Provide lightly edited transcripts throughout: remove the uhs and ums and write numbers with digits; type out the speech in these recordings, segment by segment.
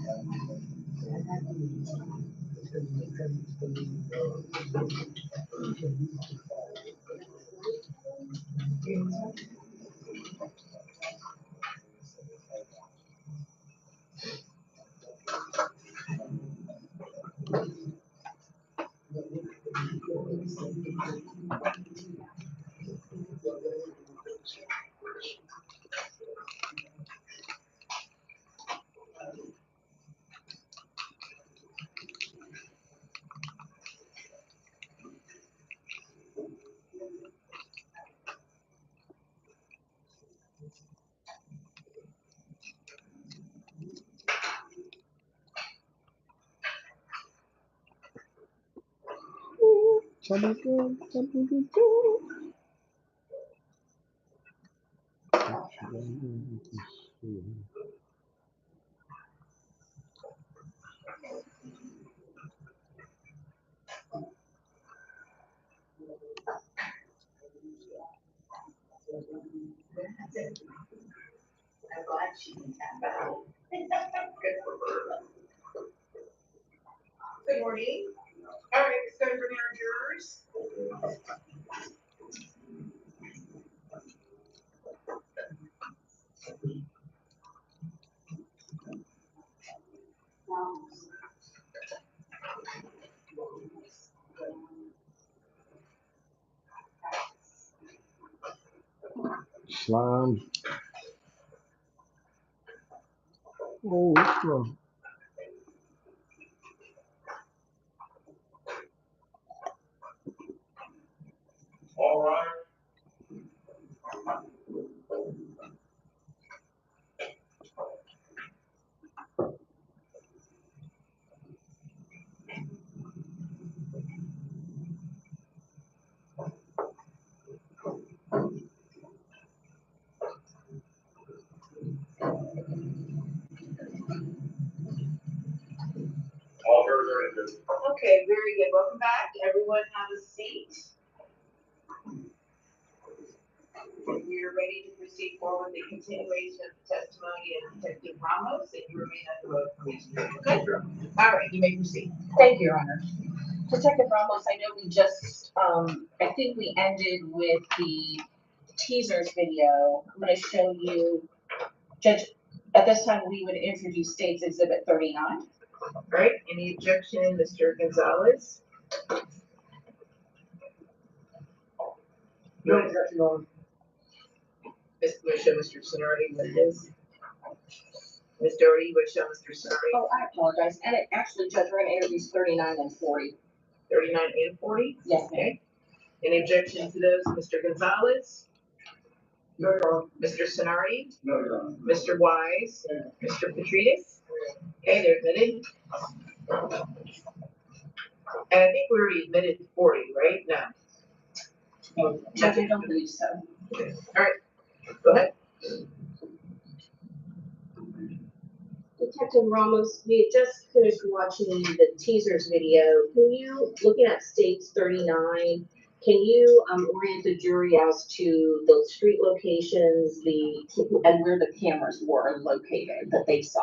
Good morning. All right, it's time for our jurors. Slime. Oh, what's wrong? All right. All jurors are in good. Okay, very good. Welcome back. Everyone have a seat. We're ready to proceed forward with the continuation of the testimony of Detective Ramos, and you remain under oath for this hearing. Okay? All right, you may proceed. Thank you, Your Honor. Detective Ramos, I know we just, I think we ended with the teasers video. I'm gonna show you, Judge, at this time, we would introduce State's Exhibit 39. All right, any objection, Mr. Gonzalez? No objection on. Mr. Sonardi, what it is? Ms. Doherty, you would show Mr. Sonardi Oh, I apologize. And actually, Judge, we're gonna introduce 39 and 40. 39 and 40? Yes, ma'am. Okay. Any objection to those, Mr. Gonzalez? No, Your Honor. Mr. Sonardi? No, Your Honor. Mr. Wise? Yeah. Mr. Petrides? Okay, they're admitted. And I think we already admitted 40, right? No. Judge, I don't believe so. Okay. All right, go ahead. Detective Ramos, we had just finished watching the teasers video. Can you, looking at States 39, can you orient the jury as to those street locations, And where the cameras were located that they saw?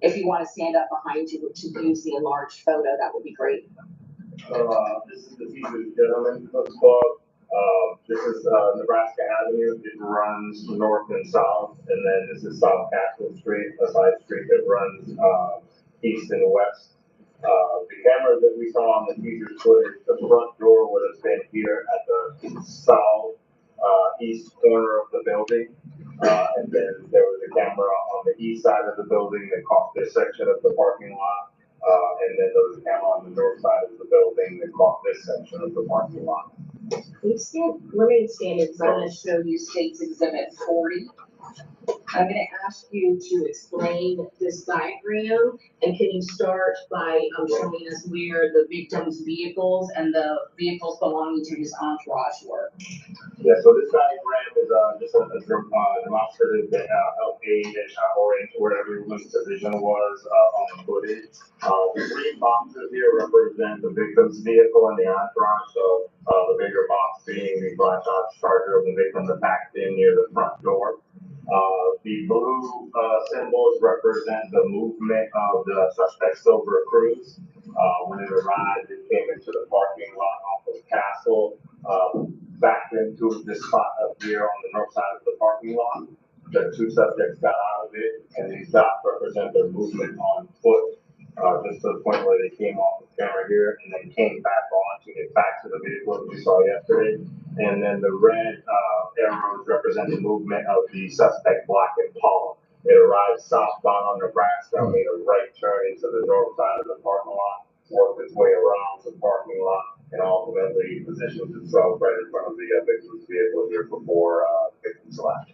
If you want to stand up behind you to use the enlarged photo, that would be great. This is the teacher's gentleman club. This is Nebraska Avenue. It runs north and south, and then this is South Castle Street, a side street that runs east and west. The camera that we saw on the teacher's footage, the front door would have been here at the south east corner of the building. And then there was a camera on the east side of the building that caught this section of the parking lot. And then there was a camera on the north side of the building that caught this section of the parking lot. please remain standing. I'm going to show you State's Exhibit 40. I'm going to ask you to explain this diagram, and can you start by showing us where the victim's vehicles and the vehicles belonging to his entourage were? Yeah, so this diagram is just a demonstrative that help aid and orient where everyone's position was on the footage. The green boxes here represent the victim's vehicle and the entourage, so the bigger box being the black Dodge Charger of the victim that backed in near the front door. The blue, symbols represent the movement of the suspect silver cruise. When it arrived, it came into the parking lot off of Castle, backed into this spot up here on the north side of the parking lot. The two subjects got out of it, and these dots represent their movement on foot, just to the point where they came off the camera here, and then came back on to get back to the vehicle that we saw yesterday. And then the red, arrows represent the movement of the suspect black Impala. It arrived southbound on Nebraska, made a right turn into the north side of the parking lot, worked its way around the parking lot, and ultimately positioned itself right in front of the victim's vehicle here before victims left.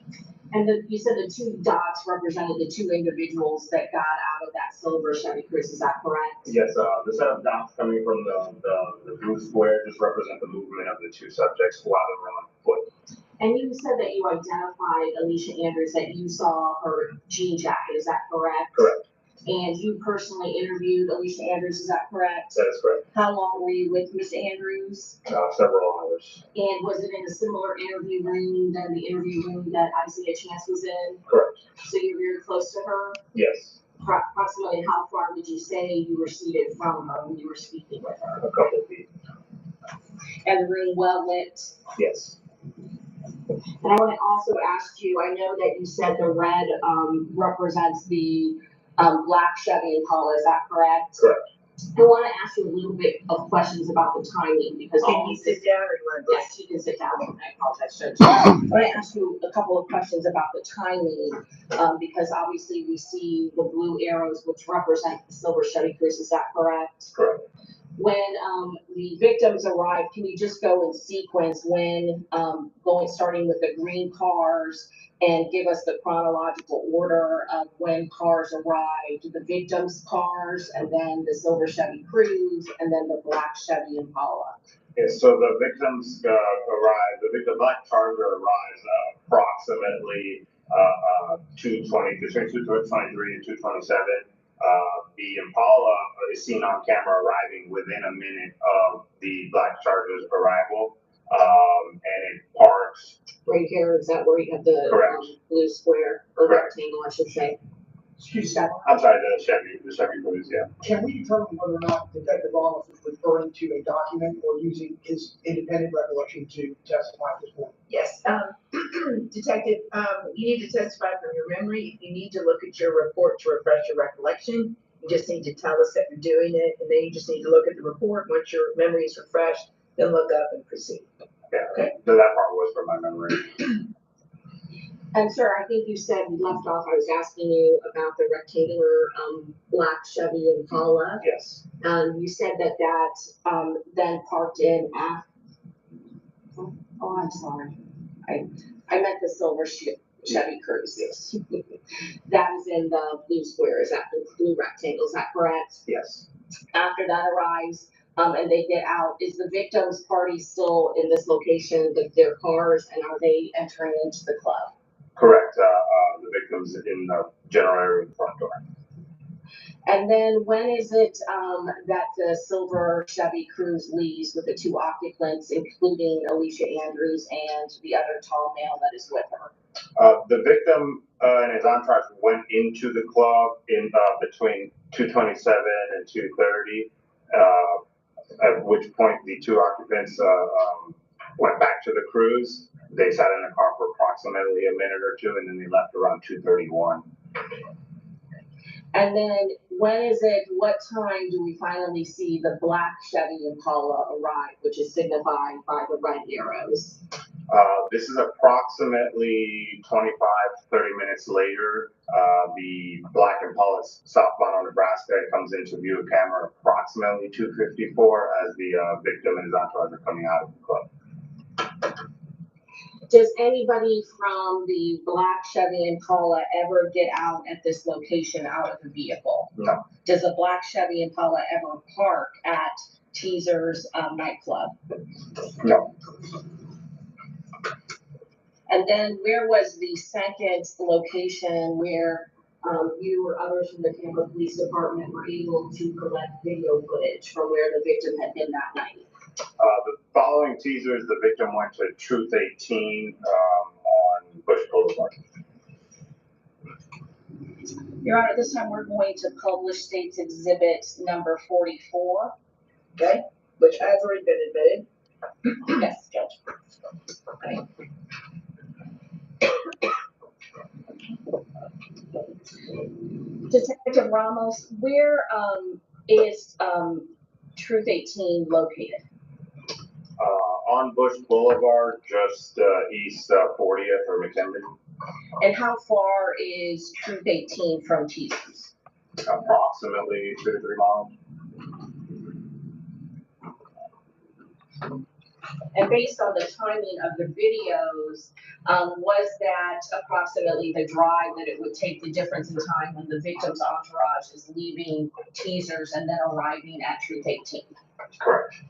And you said the two dots represented the two individuals that got out of that silver Chevy Cruze, is that correct? Yes, the set of dots coming from the blue square just represent the movement of the two subjects while they were on foot. And you said that you identified Alicia Andrews, that you saw her jean jacket, is that correct? Correct. And you personally interviewed Alicia Andrews, is that correct? That is correct. How long were you with Miss Andrews? Several hours. And was it in a similar interview room than the interview room that Isaiah Chance was in? Correct. So you're very close to her? Yes. Approximately how far would you say you were seated from her when you were speaking with her? A couple of feet. And the room well lit? Yes. And I want to also ask you, I know that you said the red represents the black Chevy Impala, is that correct? Correct. I want to ask you a little bit of questions about the timing because Can you sit down or you want to? yes, you can sit down. I apologize, Judge. I want to ask you a couple of questions about the timing because obviously we see the blue arrows which represent the silver Chevy Cruze. Is that correct? Correct. When the victims arrived, can you just go in sequence when starting with the green cars and give us the chronological order of when cars arrived, the victims' cars, and then the silver Chevy Cruze, and then the black Chevy Impala? Yes, so the victims arrived, the black Charger arrives approximately 2:20, between 2:23 and 2:27. The Impala is seen on camera arriving within a minute of the black Charger's arrival, and it parks. Right here, is that where you have the blue square or Correct. rectangle, I should say? Excuse me, I'm sorry, the Chevy Cruze, yeah. can we determine whether or not Detective Wallace is referring to a document or using his independent recollection to testify at this point? Yes, Detective, you need to testify from your memory. You need to look at your report to refresh your recollection. You just need to tell us that you're doing it, and then you just need to look at the report. Once your memory is refreshed, then look up and proceed. Yeah, Okay. so that part was from my memory. And sir, I think you said you left off, I was asking you about the rectangular black Chevy Impala. Yes. You said that then parked in after. Oh, I'm sorry. I meant the silver Chevy Cruze. Yes. That is in the blue square, is that the blue rectangle, is that correct? Yes. After that arrives, and they get out, is the victim's party still in this location with their cars, and are they entering into the club? Correct. The victims in the general area of the front door. And then when is it that the silver Chevy Cruze leaves with the two occupants, including Alicia Andrews and the other tall male that is with her? The victim and his entourage went into the club in between 2:27 and 2:30, at which point the two occupants went back to the cruise. They sat in the car for approximately a minute or two, and then they left around 2:31. And then what time do we finally see the black Chevy Impala arrive, which is signified by the red arrows? This is approximately 25 to 30 minutes later. The black Impala southbound on Nebraska comes into view of camera approximately 2:54 as the victim and his entourage are coming out of the club. Does anybody from the black Chevy Impala ever get out at this location out of the vehicle? No. Does the black Chevy Impala ever park at Teaser's nightclub? No. And then where was the second location where you or others from the Tampa Police Department were able to collect video footage from where the victim had been that night? The following teasers, the victim went to Truth 18 on Bush Boulevard. Your Honor, this time we're going to publish State's Exhibit number 44. Okay, which has already been admitted. Yes, Judge. Detective Ramos, where is Truth 18 located? On Bush Boulevard, just east 40th or McKinley, And how far is Truth 18 from Teasers? approximately 2 to 3 miles. And based on the timing of the videos, was that approximately the drive that it would take, the difference in time when the victim's entourage is leaving Teasers and then arriving at Truth 18? Correct.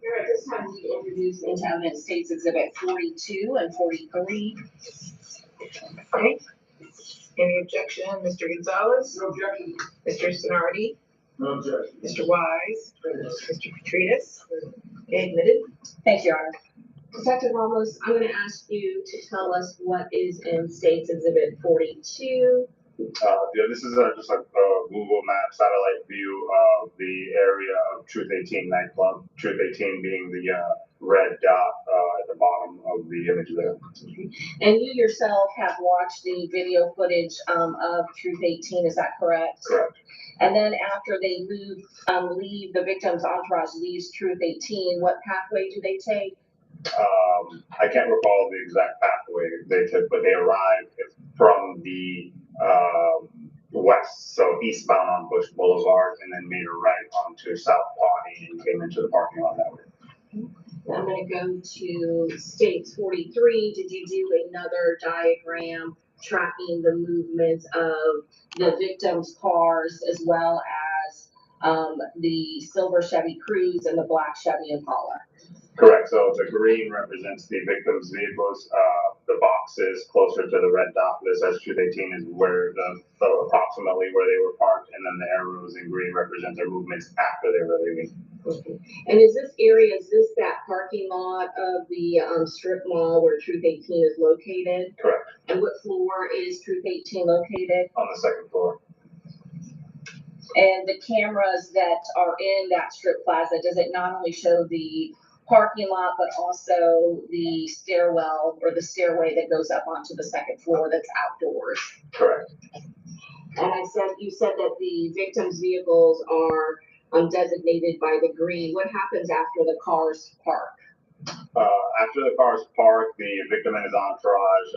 Here at this time, we introduce into evidence State's Exhibit 42 and 43. Okay. Any objection, Mr. Gonzalez? No objection. Mr. Sonardi? No objection. Mr. Wise? Mr. Petritas? Okay, admitted. Thank you, Your Honor. Detective Ramos, I'm gonna ask you to tell us what is in State's Exhibit 42. Yeah, this is just a Google Map satellite view of the area of Truth 18 nightclub. Truth 18 being the red dot at the bottom of the image there. And you yourself have watched the video footage of Truth 18, is that correct? Correct. And then after they leave, the victim's entourage leaves Truth 18, what pathway do they take? I can't recall the exact pathway they took, but they arrived from the west, so eastbound on Bush Boulevard, and then made a right onto South Pawnee and came into the parking lot that way. I'm gonna go to State's 43. Did you do another diagram tracking the movements of The victim's cars as well as the silver Chevy Cruze and the black Chevy Impala? Correct. So the green represents the victim's vehicles. The boxes closer to the red dot that says Truth 18 is where the approximately where they were parked, and then the arrows in green represent their movements after they were leaving. And is this area, is this that parking lot of the strip mall where Truth 18 is located? Correct. And what floor is Truth 18 located? On the second floor. And the cameras that are in that strip plaza, does it not only show the parking lot, but also the stairwell or the stairway that goes up onto the second floor that's outdoors? Correct. And you said that the victim's vehicles are designated by the green. What happens after the cars park? After the cars park, the victim and his entourage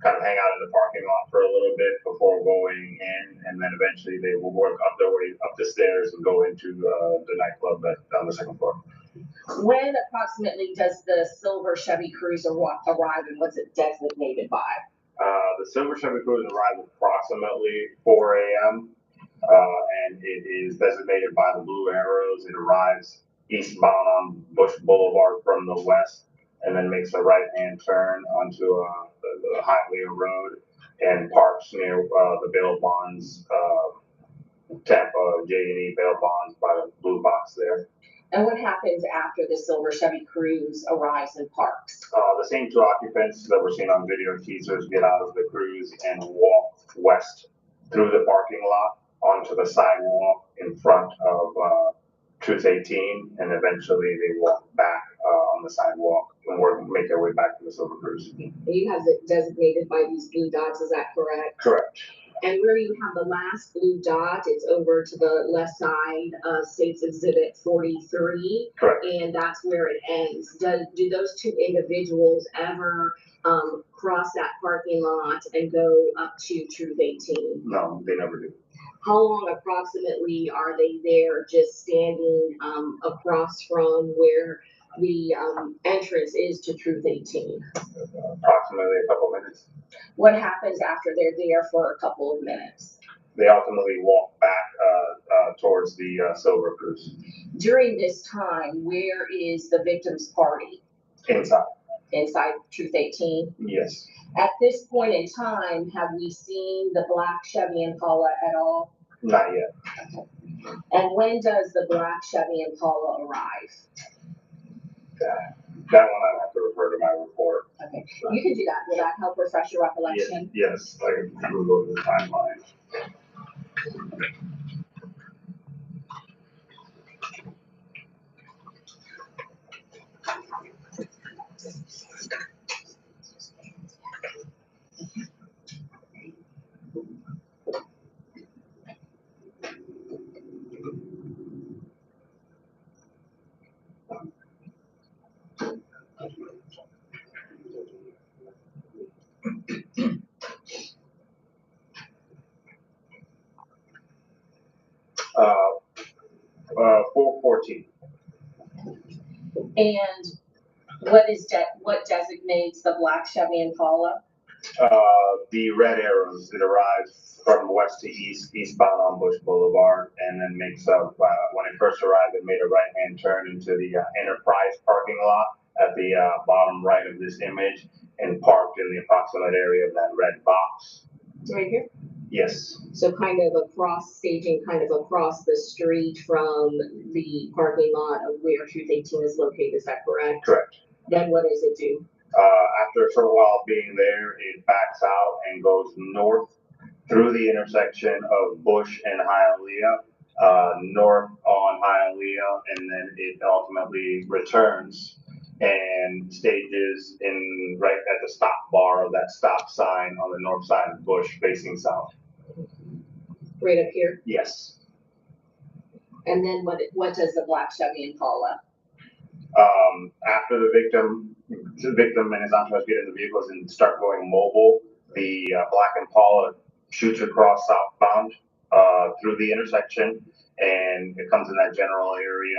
kind of hang out in the parking lot for a little bit before going in, and then eventually they will work up their way up the stairs and go into the nightclub on the second floor. When approximately does the silver Chevy Cruze arrive and what's it designated by? The silver Chevy Cruze arrives approximately 4 a.m. And it is designated by the blue arrows. It arrives eastbound on Bush Boulevard from the west, and then makes a right-hand turn onto the Hialeah Road and parks near the bail bonds, Tampa J&E bail bonds by the blue box there. And what happens after the silver Chevy Cruze arrives and parks? The same two occupants that were seen on video teasers get out of the Cruze and walk west through the parking lot onto the sidewalk in front of Truth 18, and eventually they walk back on the sidewalk and make their way back to the Silver Cruze. You have it designated by these blue dots, is that correct? Correct. And where you have the last blue dot, it's over to the left side of State's Exhibit 43. Correct. And that's where it ends. Do those two individuals ever cross that parking lot and go up to Truth 18? No, they never do. How long approximately are they there just standing across from where the entrance is to Truth 18? Approximately a couple minutes. What happens after they're there for a couple of minutes? They ultimately walk back towards the Silver Cruze. During this time, where is the victim's party? Inside. Inside Truth 18? Yes. At this point in time, have we seen the black Chevy Impala at all? Not yet. And when does the black Chevy Impala arrive? That one I have to refer to my report. Okay, you can do that. Will that help refresh your recollection? Yes, I can Google the timeline. Uh, 4:14. And what designates the black Chevy Impala? The red arrows, it arrives from west to east, eastbound on Bush Boulevard, and then makes up, when it first arrived, it made a right-hand turn into the Enterprise parking lot at the bottom right of this image, and parked in the approximate area of that red box. Right here? Yes. So kind of staging kind of across the street from the parking lot of where Truth 18 is located, is that correct? Correct. Then what does it do? After a short while being there, it backs out and goes north through the intersection of Bush and Hialeah, north on Hialeah, and then it ultimately returns and stages in right at the stop bar of that stop sign on the north side of Bush facing south. Right up here? Yes. And then what does the black Chevy Impala? After the victim and his entourage get in the vehicles and start going mobile, the black Impala shoots across southbound through the intersection, and it comes in that general area.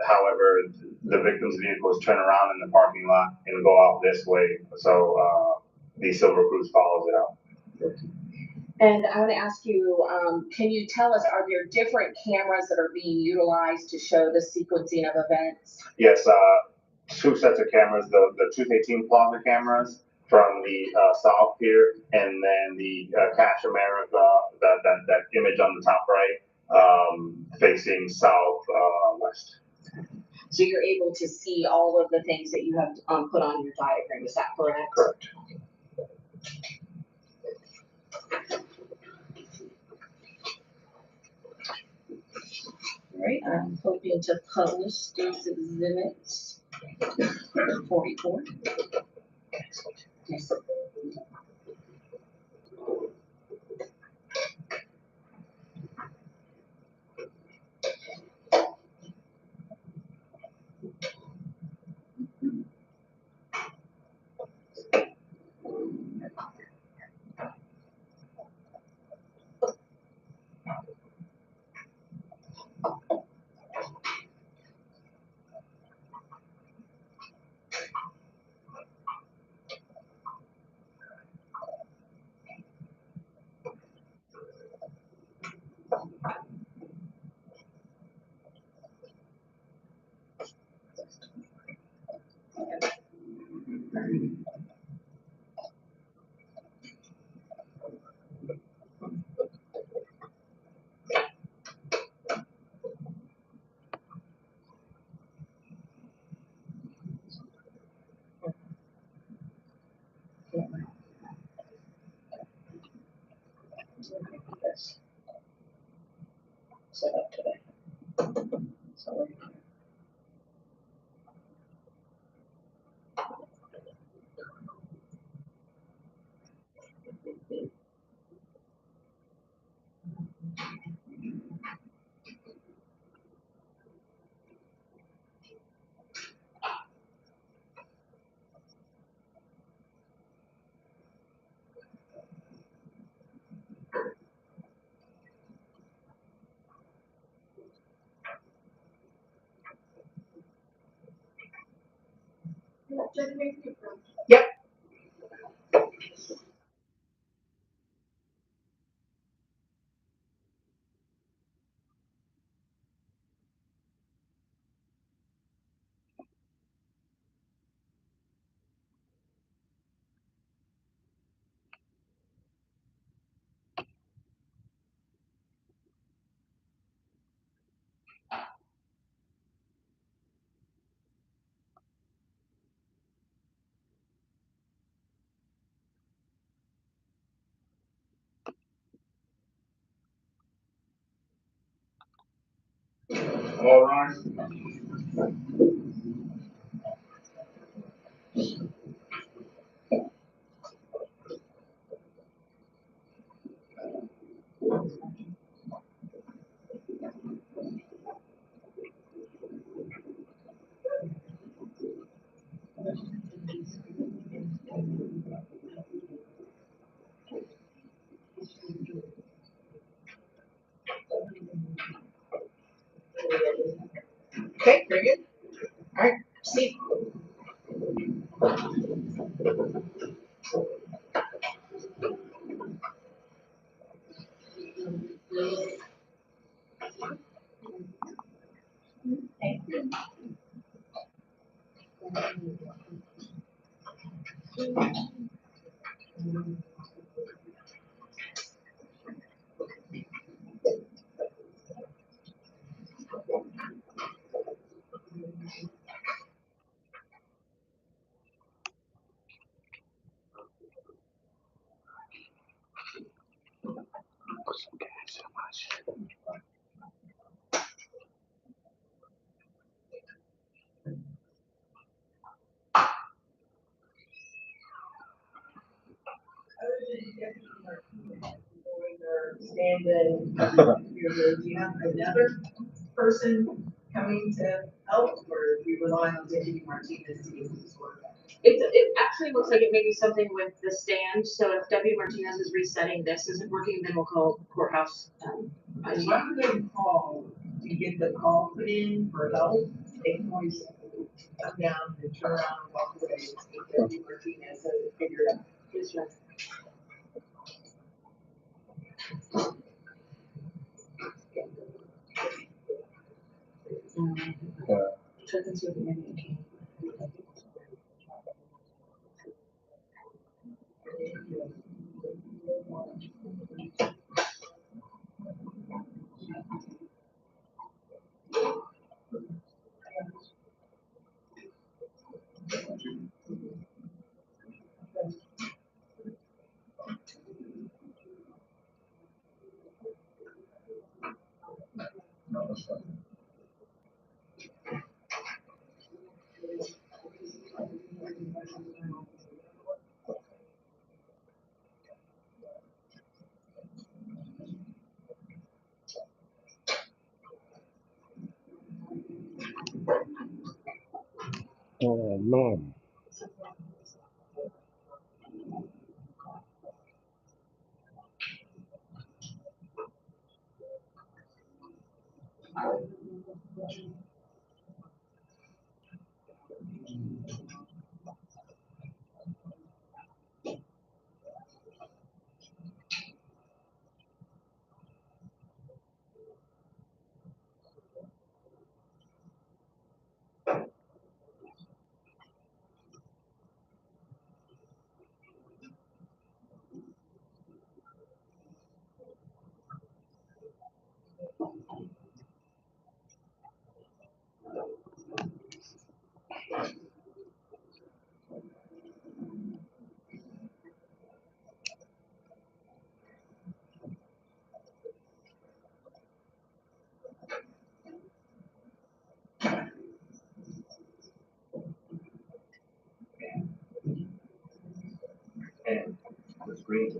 However, the victim's vehicles turn around in the parking lot and go out this way, so the Silver Cruze follows it out. And I want to ask you, can you tell us, are there different cameras that are being utilized to show the sequencing of events? Yes, two sets of cameras, the Truth 18 Plaza cameras from the south here, and then the Cash America, that image on the top right, facing south west. So you're able to see all of the things that you have put on your diagram, is that correct? Correct. All right, I'm hoping to publish State's Exhibit 44. Yes. Set up today. So. Yep. All right. Okay, very good. All right, see. Stand-in, do you have another person coming to help, or do you rely on Deputy Martinez to do this work? It actually looks like it may be something with the stand, so if Debbie Martinez is resetting this isn't working, then we'll call courthouse. Why would they call, to get the call put in for help? They can always come down and turn around and walk away. Deputy Martinez has it figured out. Yes, right. Check and see if maybe it came. Oh, man. And the screens.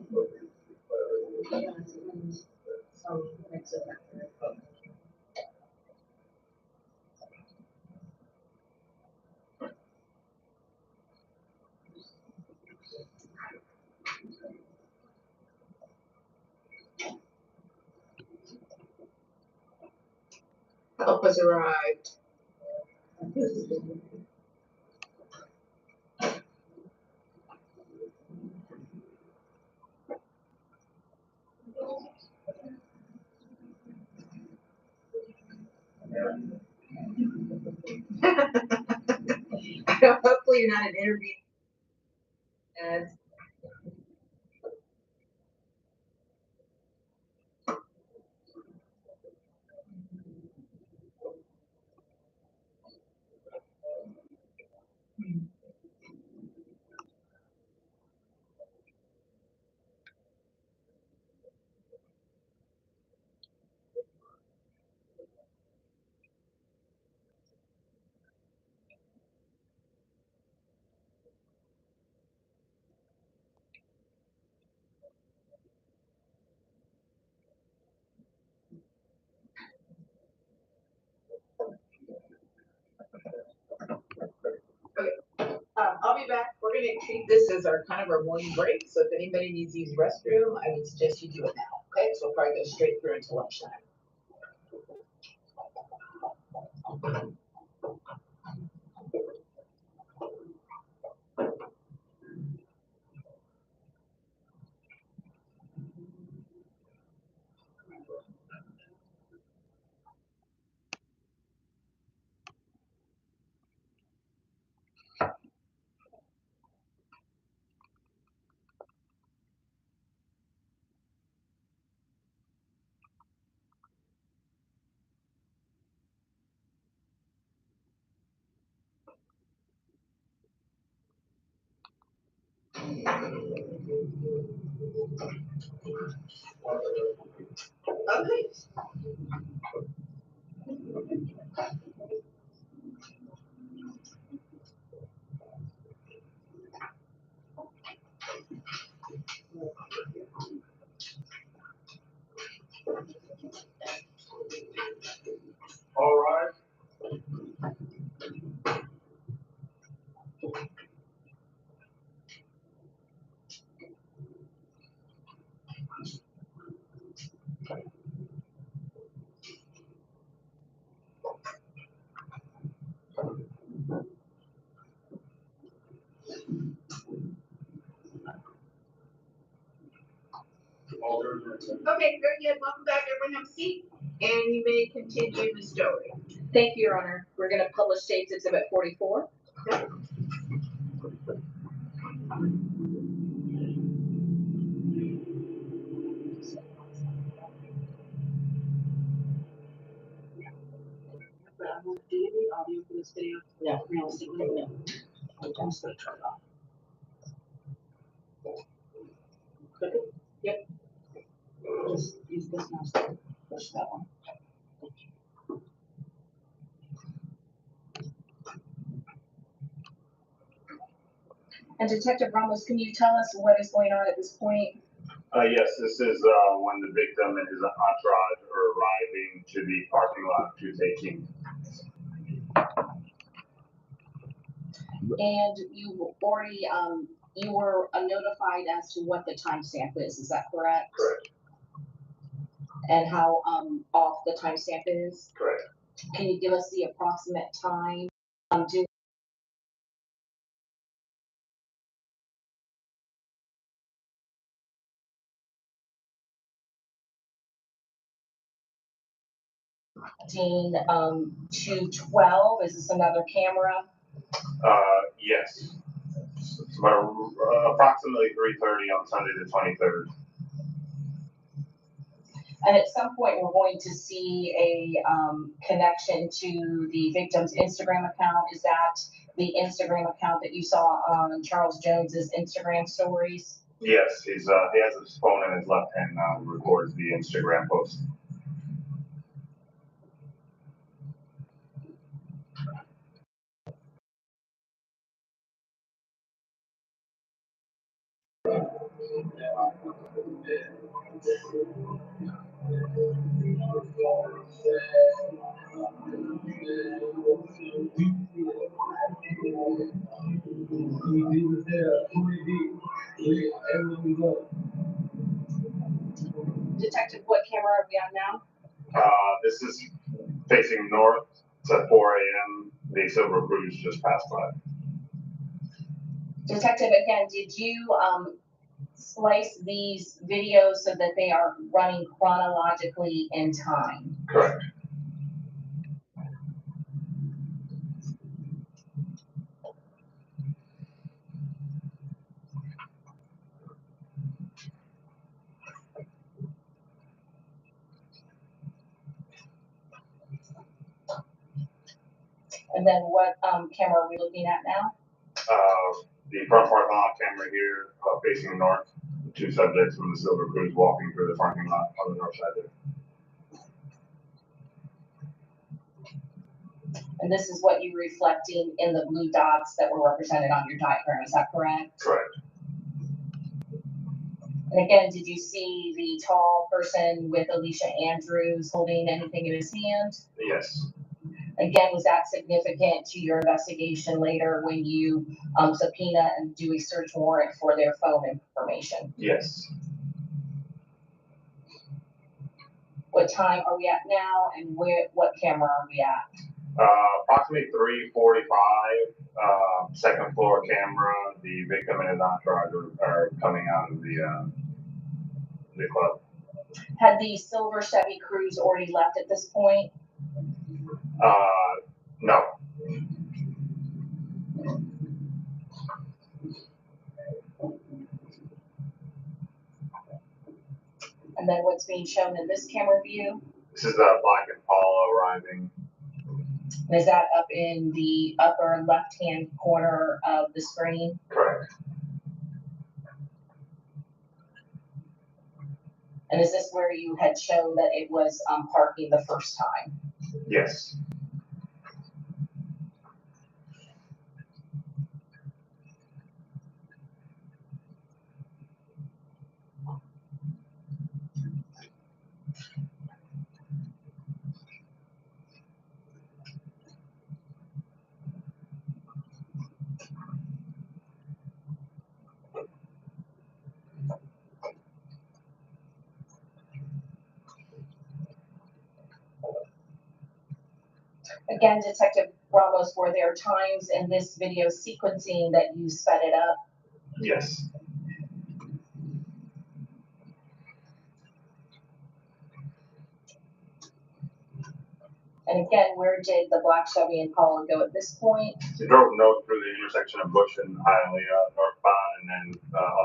Some mix of that. Help has arrived. Hopefully you're not an interview. I'll be back. We're gonna treat this as our kind of our morning break. So if anybody needs to use the restroom, I would suggest you do it now. Okay, so we'll probably go straight through until lunchtime. Okay. All right. Okay, very good. Welcome back. Everyone have a seat. And you may continue the story. Thank you, Your Honor. We're gonna publish State's Exhibit 44. Do you need audio for this video? No. Realistically, no. I'm just gonna turn it off. Click it? Yep. Just use this mouse to push that one. And Detective Ramos, can you tell us what is going on at this point? Yes, this is, when the victim and his entourage are arriving to the parking lot of 218. And you already, you were notified as to what the timestamp is that correct? Correct. And how, off the timestamp is? Correct. Can you give us the approximate time? Do to 12, is this another camera? Yes. It's about approximately 3:30 on Sunday the 23rd. And at some point, we're going to see a connection to the victim's Instagram account. Is that the Instagram account that you saw on Charles Jones's Instagram stories? Yes, he has his phone in his left hand now and records the Instagram post. Detective, what camera are we on now? This is facing north. It's at 4 a.m. The Silver Cruise just passed by. Detective, again, did you, splice these videos so that they are running chronologically in time? Correct. And then what, camera are we looking at now? The front parking lot camera here, facing north. Two subjects from the Silver Cruise walking through the parking lot on the north side there. And this is what you're reflecting in the blue dots that were represented on your diagram, is that correct? Correct. And again, did you see the tall person with Alicia Andrews holding anything in his hand? Yes. Again, was that significant to your investigation later when you subpoena and do a search warrant for their phone information? Yes. What time are we at now, and what camera are we at? Approximately 3:45. Second floor camera. The victim and his entourage are coming out of the club. Had the silver Chevy Cruze already left at this point? No. And then what's being shown in this camera view? This is a black Impala arriving. And is that up in the upper left-hand corner of the screen? Correct. And is this where you had shown that it was parking the first time? Yes. Again, Detective Ramos, were there times in this video sequencing that you sped it up? Yes. And again, where did the black Chevy Impala go at this point? He drove north through the intersection of Bush and Hialeah northbound, and then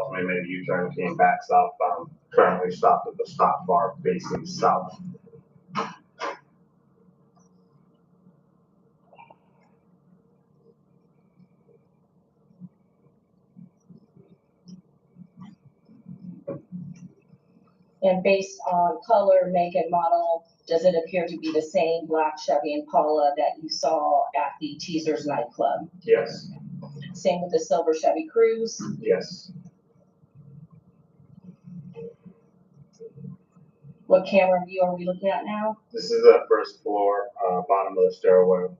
ultimately made a U-turn and came back southbound. Currently stopped at the stop bar facing south. And based on color, make, and model, does it appear to be the same black Chevy Impala that you saw at the Teasers nightclub? Yes. Same with the silver Chevy Cruze? Yes. What camera view are we looking at now? This is the first floor, bottom of the stairwell.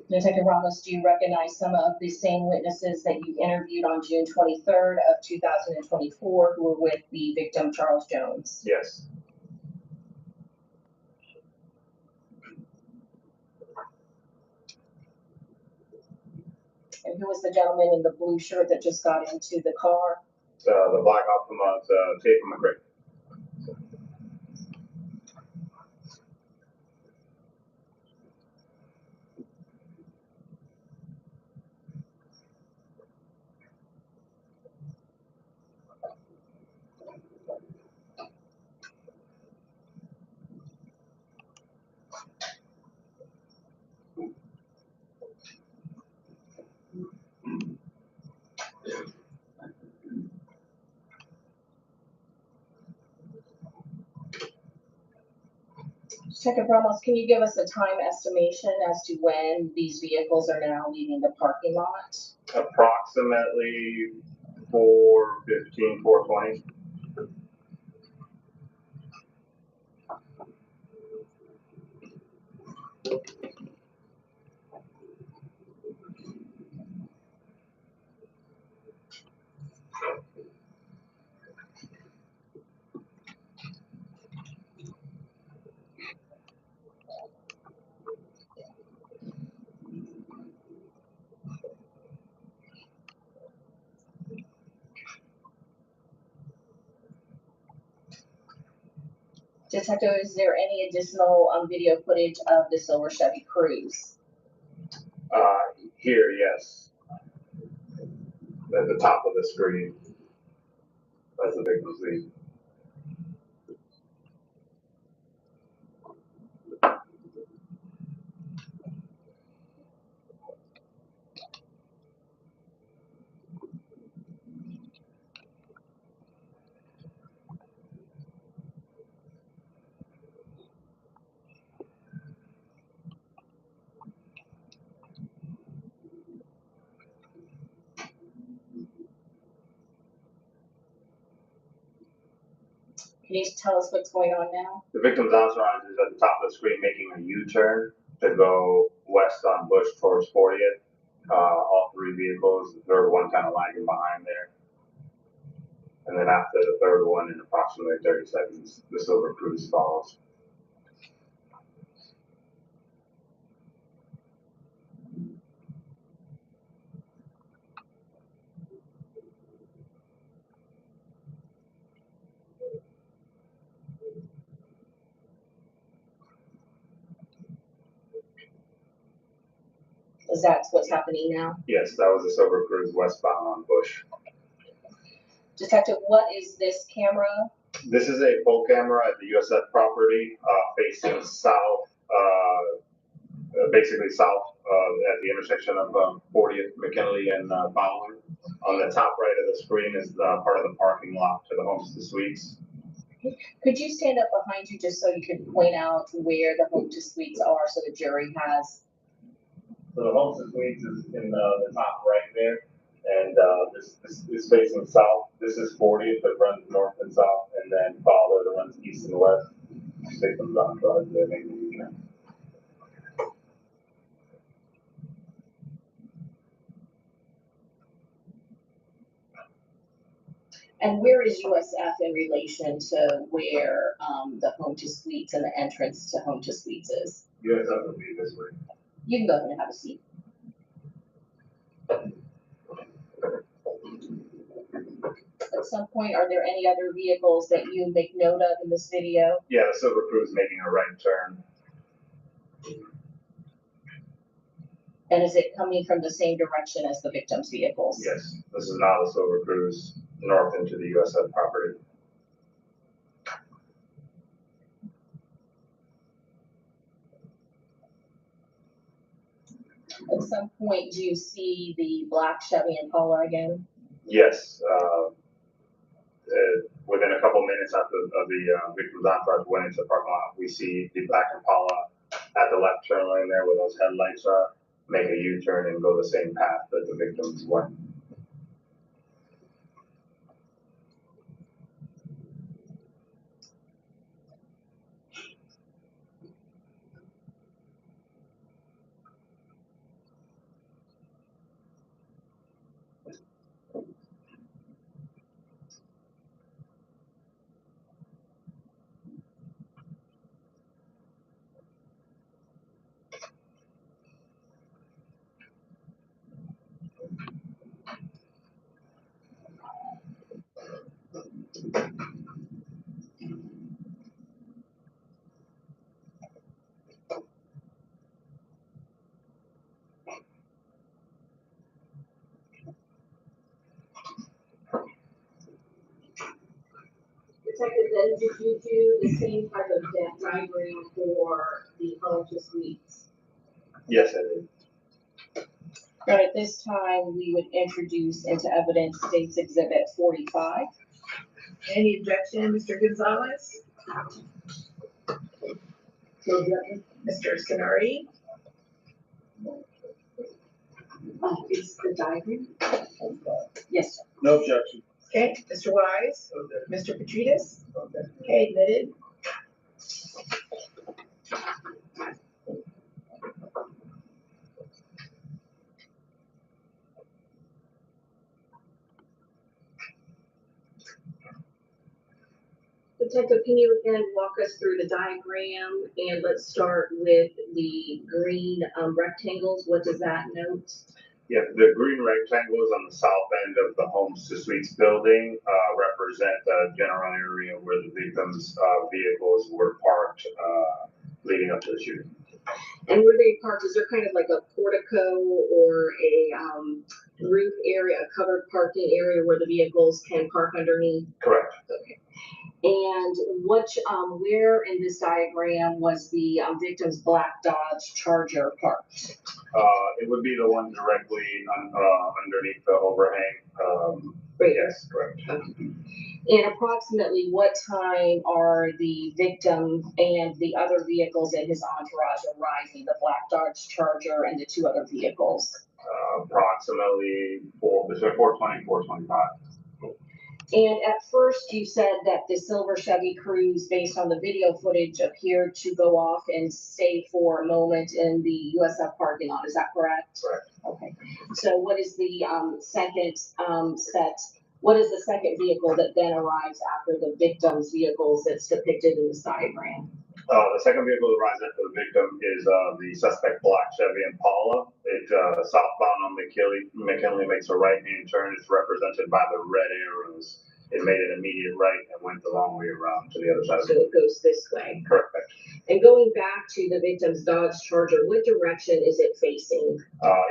Detective Ramos, do you recognize some of the same witnesses that you interviewed on June 23rd of 2024 who were with the victim, Charles Jones? Yes. And who was the gentleman in the blue shirt that just got into the car? The black Optima, Tape McCray. Detective Ramos, can you give us a time estimation as to when these vehicles are now leaving the parking lot? Approximately 4:15, 4:20. Detective, is there any additional, video footage of the silver Chevy Cruze? Here, yes. At the top of the screen. That's the victim's lead. Can you tell us what's going on now? The victim's entourage is at the top of the screen making a U-turn to go west on Bush towards 40th. All three vehicles, the third one kind of lagging behind there. And then after the third one, in approximately 30 seconds, the silver Cruze follows. Is that what's happening now? Yes, that was the silver Cruze westbound on Bush. Detective, what is this camera? This is a pole camera at the USF property, facing south, basically south at the intersection of 40th, McKinley, and Bowler. On the top right of the screen is the part of the parking lot to the Homes to Suites. Could you stand up behind you just so you can point out where the Home to Suites are so the jury has? So the Homes to Suites is in the top right there, and this is facing south. This is 40th that runs north and south, and then Bowler that runs east and west. Victims on drive there, making a U-turn. And where is USF in relation to where the Home to Suites and the entrance to Home to Suites is? USF would be this way. You can go ahead and have a seat. At some point, are there any other vehicles that you make note of in this video? Yeah, the silver Cruze making a right turn. And is it coming from the same direction as the victim's vehicles? Yes, this is now the silver Cruze north into the USF property. At some point, do you see the black Chevy Impala again? Yes, within a couple minutes after the victim's entourage went into the parking lot, we see the black Impala at the left turn lane there where those headlights are, make a U-turn and go the same path that the victims went. Detective, then did you do the same type of diagram for the Home to Suites? Yes, I did. Right, at this time, we would introduce into evidence State's Exhibit 45. Any objection, Mr. Gonzalez? No objection. Mr. Sonari? It's the diagram? Yes, sir. No objection. Okay, Mr. Wise, Mr. Petridis? Okay, admitted. Detective, can you again walk us through the diagram, and let's start with the green rectangles, what does that note? Yeah, the green rectangles on the south end of the Homes to Suites building, represent the general area where the victims' vehicles were parked, leading up to the shooting. And where they parked, is there kind of like a portico or a roof area, a covered parking area where the vehicles can park underneath? Correct. Okay. And where in this diagram was the victim's black Dodge Charger parked? It would be the one directly underneath the overhang. Right. Yes, correct. And approximately what time are the victim and the other vehicles in his entourage arriving, the black Dodge Charger and the two other vehicles? Approximately between 4:20 and 4:25. And at first you said that the silver Chevy Cruze, based on the video footage, appeared to go off and stay for a moment in the USF parking lot. Is that correct? Correct. Okay. So what is the second what is the second vehicle that then arrives after the victim's vehicles that's depicted in this diagram? The second vehicle that arrives after the victim is the suspect black Chevy Impala. It southbound on McKinley makes a right-hand turn. It's represented by the red arrows. It made an immediate right and went the long way around to the other side of So the it goes this way. Correct. And going back to the victim's Dodge Charger, what direction is it facing?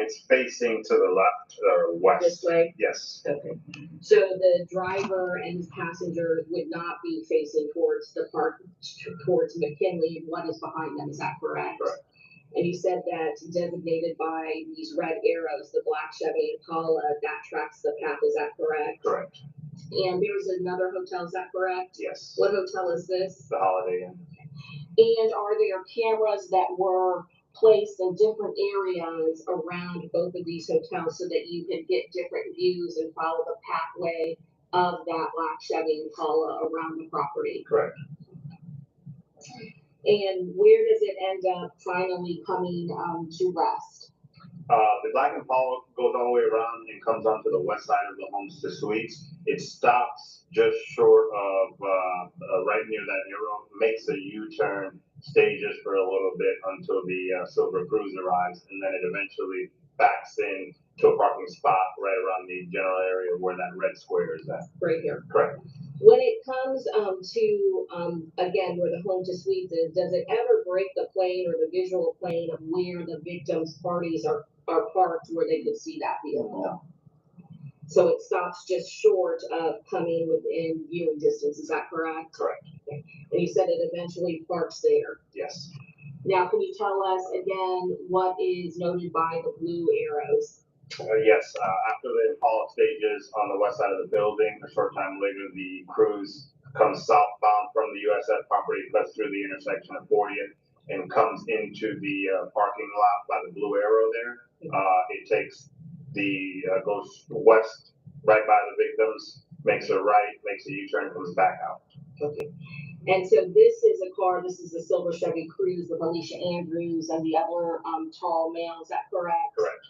It's facing to the left or west. This way? Yes. Okay. So the driver and his passenger would not be facing towards the park, towards McKinley. What is behind them? Is that correct? Correct. And you said that designated by these red arrows, the black Chevy Impala, that tracks the path. Is that correct? Correct. And there's another hotel. Is that correct? Yes. What hotel is this? The Holiday Inn. And are there cameras that were placed in different areas around both of these hotels so that you could get different views and follow the pathway of that black Chevy Impala around the property? Correct. And where does it end up finally coming to rest? The black Impala goes all the way around and comes onto the west side of the Homes to Suites. It stops just short of right near that arrow, makes a U-turn, stages for a little bit until the silver Cruze arrives, and then it eventually backs in to a parking spot right around the general area where that red square is at. Right here. Correct. When it comes to again where the Home to Suites is, does it ever break the plane or the visual plane of where the victims' parties are parked where they could see that vehicle? No. So it stops just short of coming within viewing distance, is that correct? Correct. Okay. And you said it eventually parks there. Yes. Now, can you tell us again what is noted by the blue arrows? Yes, after the Impala stages on the west side of the building, a short time later, the Cruze comes southbound from the USF property, cuts through the intersection of 40th, and comes into the parking lot by the blue arrow there. It takes goes west right by the victims, makes a right, makes a U-turn, comes back out. Okay. And so this is the silver Chevy Cruze with Alicia Andrews and the other tall male, is that correct? Correct.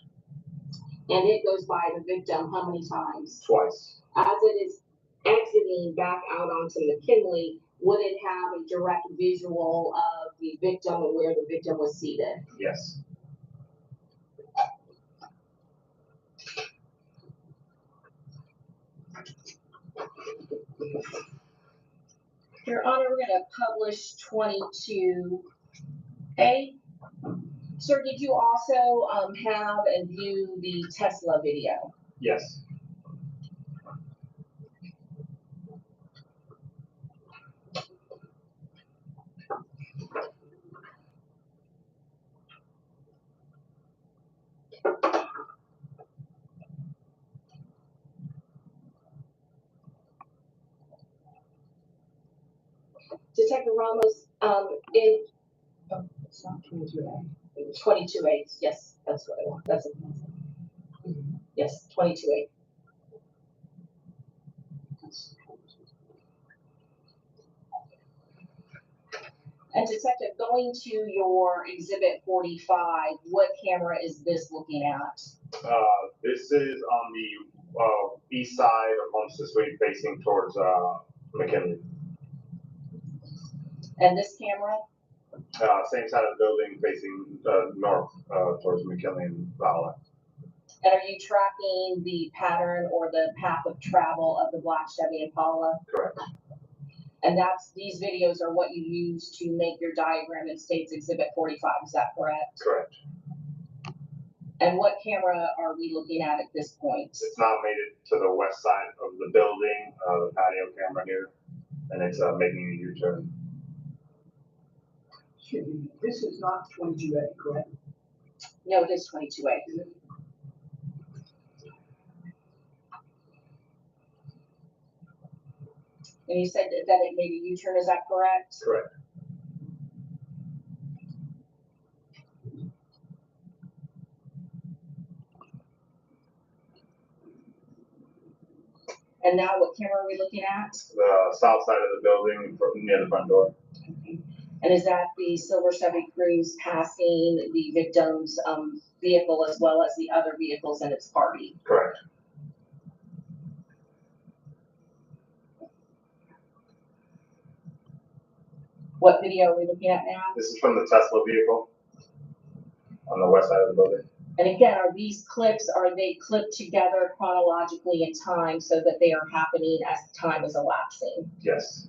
And it goes by the victim how many times? Twice. As it is exiting back out onto McKinley, would it have a direct visual of the victim and where the victim was seated? Yes. Your Honor, we're gonna publish 22A. Sir, did you also have and view the Tesla video? Yes. Detective Ramos, it's not 22A. 22A, yes, that's what I want. That's it. Yes, 22A. And Detective, going to your exhibit 45, what camera is this looking at? This is on the east side of Homestead Suite facing towards McKinley. And this camera? Same side of the building facing north towards McKinley and Violet. And are you tracking the pattern or the path of travel of the black Chevy Impala? Correct. And these videos are what you use to make your diagram in States Exhibit 45, is that correct? Correct. And what camera are we looking at this point? It's now made it to the west side of the building, the patio camera here, and it's making a U-turn. This is not 22A, correct? No, it is 22A. And you said that it made a U-turn, is that correct? Correct. And now what camera are we looking at? The south side of the building near the front door. And is that the silver Chevy Cruze passing the victim's vehicle as well as the other vehicles in its party? Correct. What video are we looking at now? This is from the Tesla vehicle on the west side of the building. And again, are these clips, are they clipped together chronologically in time so that they are happening as time is elapsing? Yes.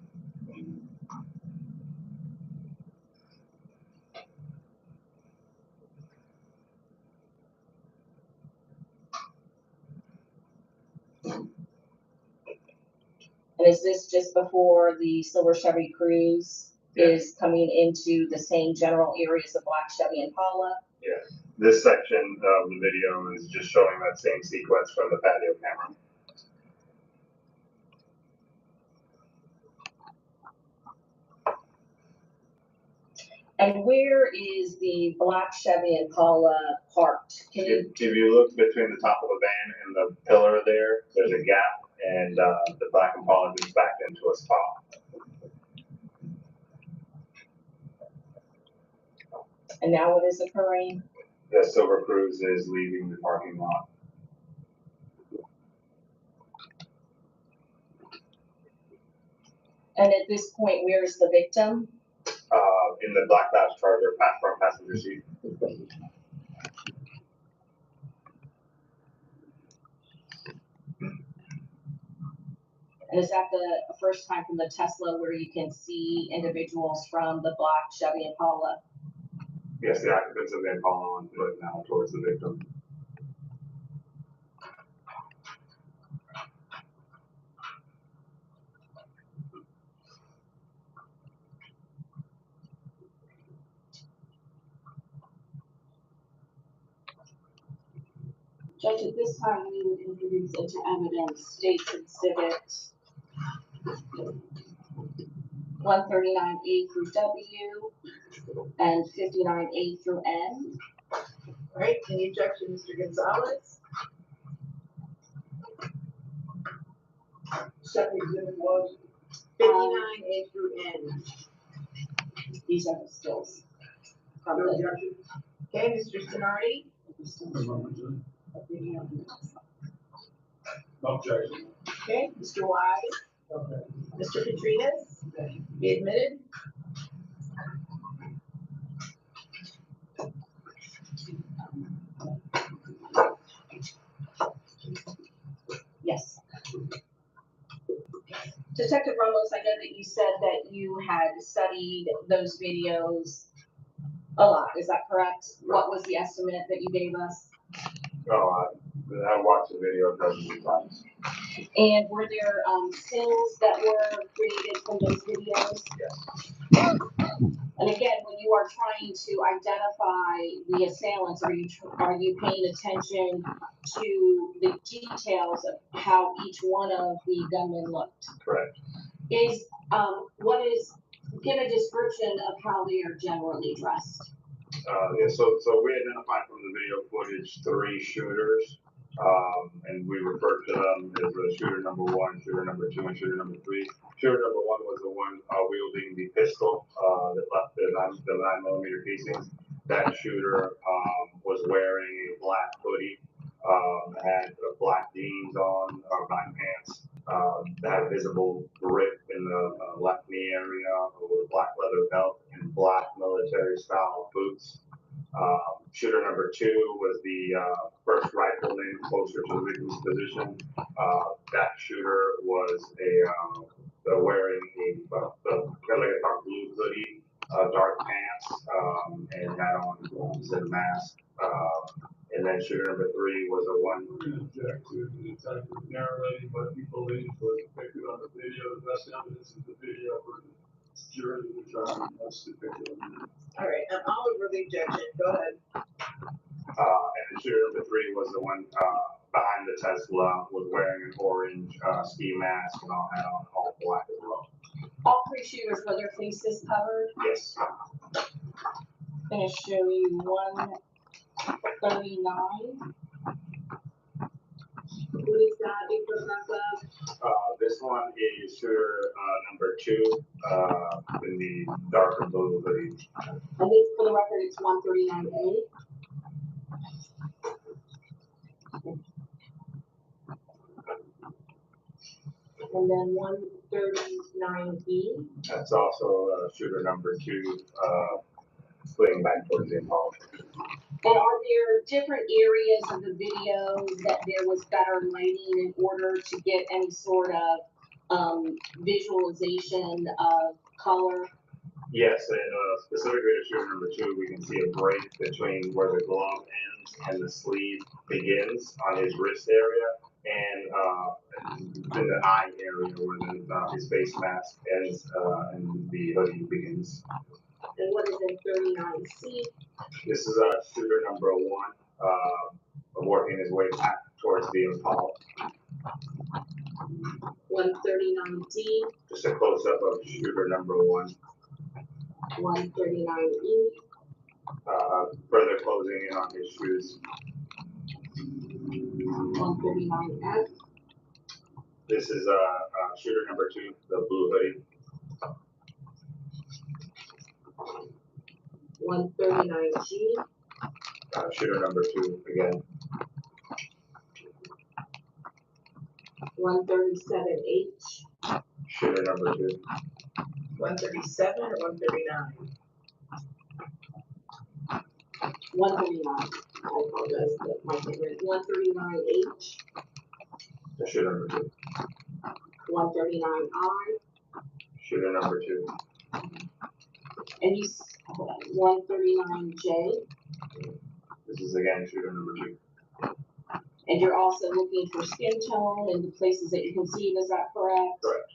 And is this just before the silver Chevy Cruze is coming into the same general areas of black Chevy Impala? Yes. This section of the video is just showing that same sequence from the patio camera. And where is the black Chevy Impala parked? Can you, If you look between the top of the van and the pillar there's a gap, and the black Impala moves back into a spot. and now what is occurring? The silver Cruze is leaving the parking lot. And at this point, where is the victim? In the black Dodge Charger front passenger seat. And is that the first time from the Tesla where you can see individuals from the black Chevy Impala? Yes, the occupants of the Impala on foot now towards the victim. Judge, at this time, we would introduce into evidence States Exhibit 139A through W and 59A through N. All right, any objection, Mr. Gonzalez? Second exhibit was, 59A through N. These are the stills. From no the objection? Okay, Mr. Sonardi? Objection. Okay, Mr. Wise? Okay. Mr. Katrinas? Be admitted? Yes. Detective Ramos, I know that you said that you had studied those videos a lot, is that correct? What was the estimate that you gave us? Oh, I watched the video dozens of times. And were there stills that were created from those videos? Yes. And again, when you are trying to identify the assailants, are you paying attention to the details of how each one of the gunmen looked? Correct. Give a description of how they are generally dressed. Yeah, so we identified from the video footage 3 shooters. And we referred to them as shooter number 1, shooter number 2, and shooter number 3. Shooter number 1 was the one wielding the pistol that left the 9mm casings. That shooter was wearing a black hoodie, had black jeans on, or black pants, had a visible grip in the left knee area with a black leather belt and black military style boots. Shooter number 2 was the first rifleman closer to the victim's position. That shooter was wearing kind of like a dark blue hoodie, dark pants, and had on said mask. And then shooter number 3 was a one. Object to the type of narrating what he believes was depicted on the video. The best evidence is the video for the jury to determine what's depicted on the video. All right, I'll over the objection, go ahead. And shooter number 3 was the one behind the Tesla, was wearing an orange ski mask and all had on all black as well. All three shooters were their faces covered. Yes. I'm gonna show you 139. What is that in front of? This one is shooter number 2 in the darker blue hoodie. And this, for the record, it's 139A. And then 139B. That's also shooter number 2 fleeing back towards the Impala. And are there different areas of the video that there was better lighting in order to get any sort of visualization of color? Yes, specifically to shooter number 2, we can see a break between where the glove ends and the sleeve begins on his wrist area, and in the eye area where his face mask ends and the hoodie begins. And what is in 39C? This is shooter number 1, working his way back towards the Impala. 139D, Just a close up of shooter number 1. 139E, Further closing in on his shoes. 139F, This is shooter number 2, the blue hoodie. 139G, Shooter number 2 again. 137H, Shooter number 2. 137 or 139? 139. I apologize, but my favorite. 139H, The shooter number 2. 139I, Shooter number 2. and 139J, This is again shooter number 2. and you're also looking for skin tone and the places that you can see, is that correct? Correct.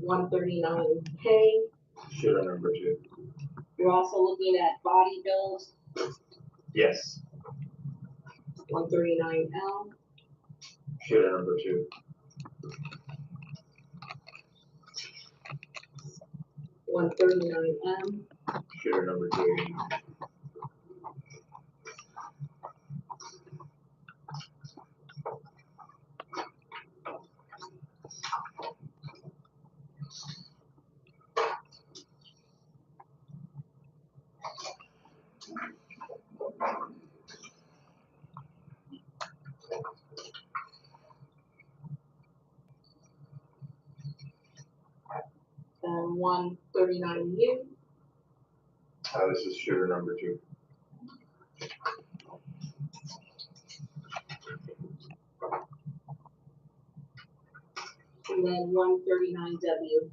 139K, Shooter number 2. you're also looking at body build, Yes. 139L, Shooter number 2. 139M, Shooter number 2. and 139U, This is shooter number 2. and then 139W.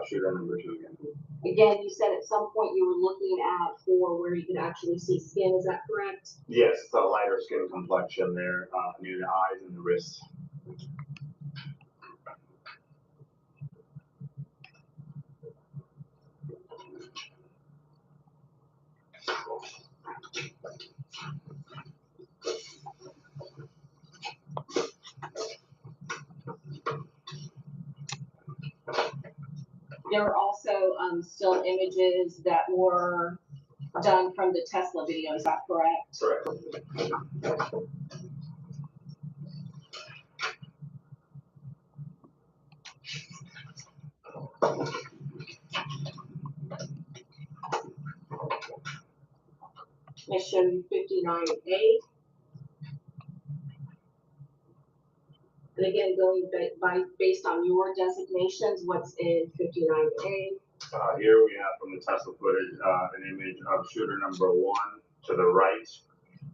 Shooter number 2 again. Again, you said at some point you were looking at for where you can actually see skin, is that correct? Yes, it's a lighter skin complexion there near the eyes and the wrists. There were also still images that were done from the Tesla video, is that correct? Correct. Mission 59A. And again, going based on your designations, what's in 59A? Here we have from the Tesla footage, an image of shooter number 1 to the right,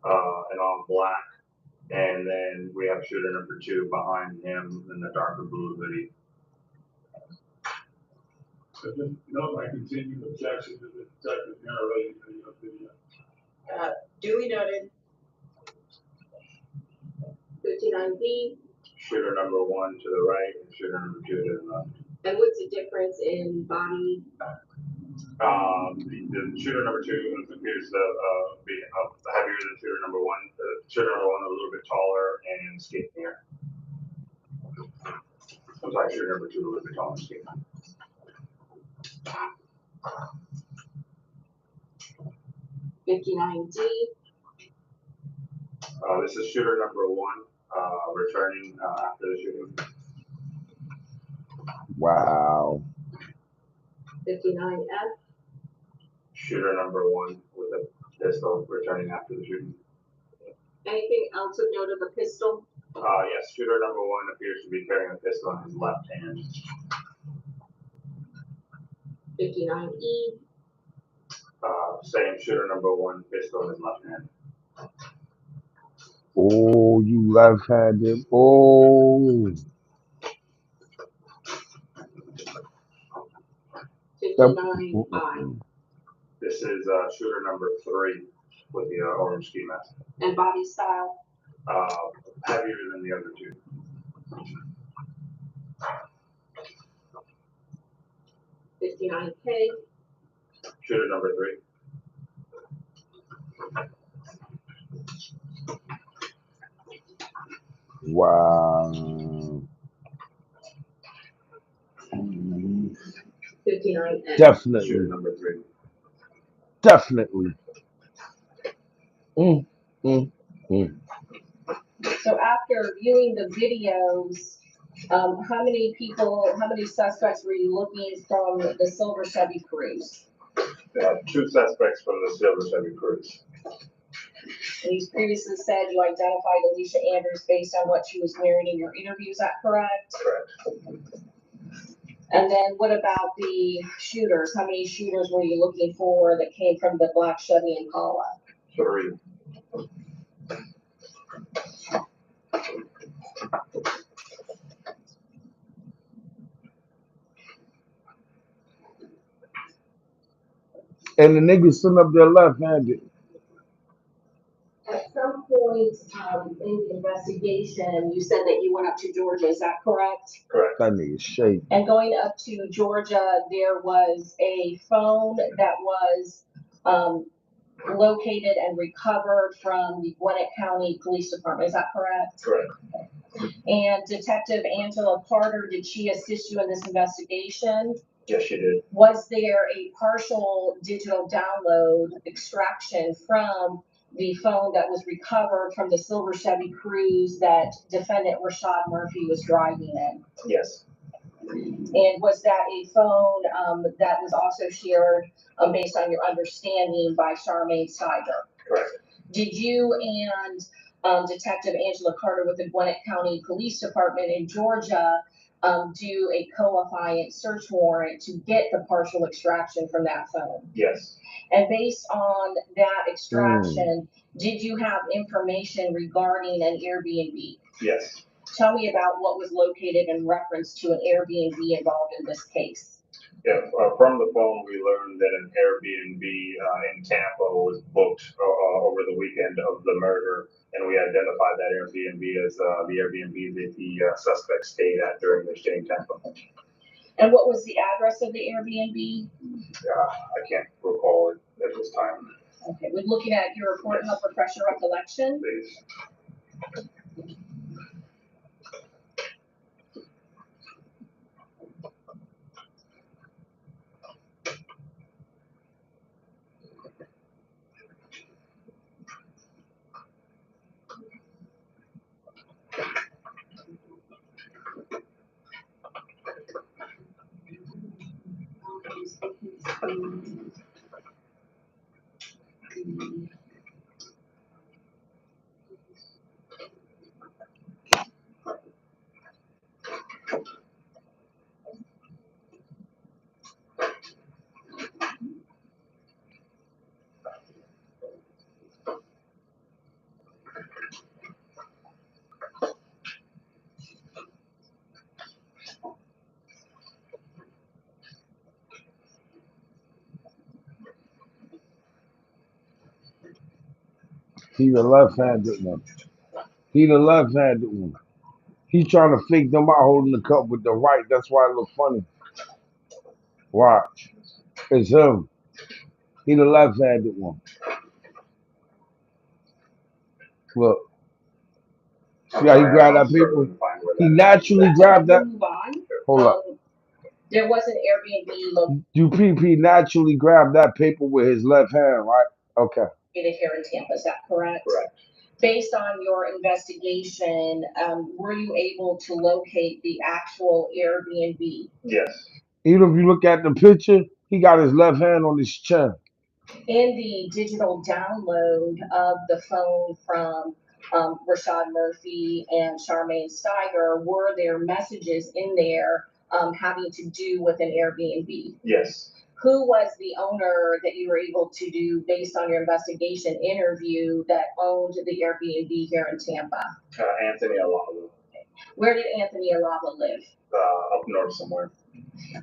and on black. And then we have shooter number 2 behind him in the darker blue hoodie. So then, my continued objection to the detective narrating video. Duly noted. 59B. Shooter number 1 to the right and shooter number 2 to the left. And what's the difference in body? The shooter number 2 appears to be heavier than shooter number 1. Shooter number 1 a little bit taller and skinnier. I'm sorry, shooter number 2 a little bit taller and skinnier. 59D. This is shooter number 1, returning after the shooting. Wow. 59F. Shooter number 1 with a pistol returning after the shooting. Anything else of note of the pistol? Yes, shooter number 1 appears to be carrying a pistol in his left hand. 59E. Same shooter number 1, pistol in his left hand. Oh, you left-handed. Oh. 59I. This is shooter number 3 with the orange ski mask. And body style? Heavier than the other 2. 59K. Shooter number 3. Wow. 59N. Shooter Definitely. number 3. Definitely. Mm, mm, mm. So after viewing the videos, how many suspects were you looking from the silver Chevy Cruze? 2 suspects from the silver Chevy Cruze. And you previously said you identified Alicia Andrews based on what she was wearing in your interview, is that correct? Correct. And then what about the shooters? How many shooters were you looking for that came from the black Chevy Impala? 3. And the nigga sitting up there left-handed. At some point in the investigation, you said that you went up to Georgia, is that correct? Correct. That nigga shake. And going up to Georgia, there was a phone that was located and recovered from the Gwinnett County Police Department, is that correct? Correct. And Detective Angela Carter, did she assist you in this investigation? Yes, she did. Was there a partial digital download extraction from the phone that was recovered from the silver Chevy Cruze that defendant Rashad Murphy was driving in? Yes. And was that a phone that was also shared based on your understanding by Charmaine Steiger? Correct. Did you and Detective Angela Carter with the Gwinnett County Police Department in Georgia do a co-affiant search warrant to get the partial extraction from that phone? Yes. And based on that extraction, did you have information regarding an Airbnb? Yes. Tell me about what was located in reference to an Airbnb involved in this case. Yeah, from the phone, we learned that an Airbnb in Tampa was booked over the weekend of the murder, and we identified that Airbnb as the Airbnb that the suspect stayed at during the stay in Tampa. And what was the address of the Airbnb? I can't recall it at this time. Okay, we're looking at your report, help refresh your recollection. Please. He the left-handed one. He the left-handed one. He trying to fake them out holding the cup with the right. That's why it look funny. Watch. It's him. He the left-handed one. Look. See how he grabbed that paper? He naturally grabbed that. Move on. Hold up. There was an Airbnb located UPP naturally grabbed that paper with his left hand, right? Okay. here in Tampa, is that correct? Correct. Based on your investigation, were you able to locate the actual Airbnb? Yes. Even if you look at the picture, he got his left hand on his chest. In the digital download of the phone from Rashad Murphy and Charmaine Steiger, were there messages in there having to do with an Airbnb? Yes. Who was the owner that you were able to do, based on your investigation interview, that owned the Airbnb here in Tampa? Anthony Alava. Where did Anthony Alava live? Up north somewhere.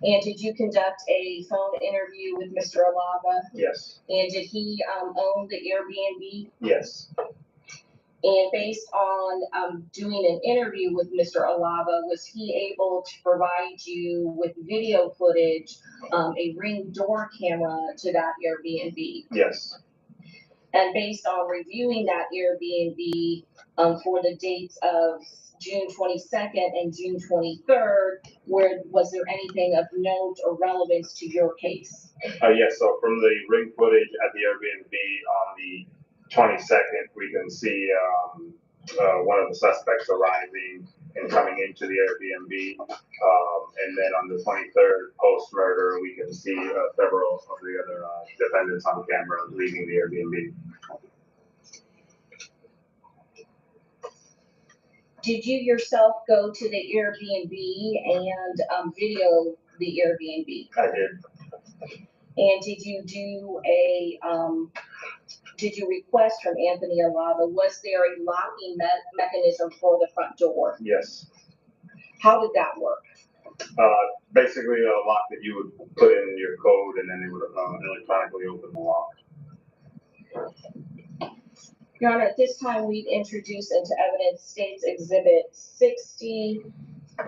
And did you conduct a phone interview with Mr. Alava? Yes. And did he own the Airbnb? Yes. And based on doing an interview with Mr. Alava, was he able to provide you with video footage, a Ring door camera to that Airbnb? Yes. And based on reviewing that Airbnb for the dates of June 22nd and June 23rd, was there anything of note or relevance to your case? Yes. So from the ring footage at the Airbnb on the 22nd, we can see one of the suspects arriving and coming into the Airbnb. And then on the 23rd, post murder, we can see several of the other defendants on camera leaving the Airbnb. Did you yourself go to the Airbnb and video the Airbnb? I did. And did you do did you request from Anthony Alava, was there a locking mechanism for the front door? Yes. How did that work? Basically a lock that you would put in your code and then it would electronically open the lock. Your Honor, at this time, we've introduced into evidence States Exhibit 60,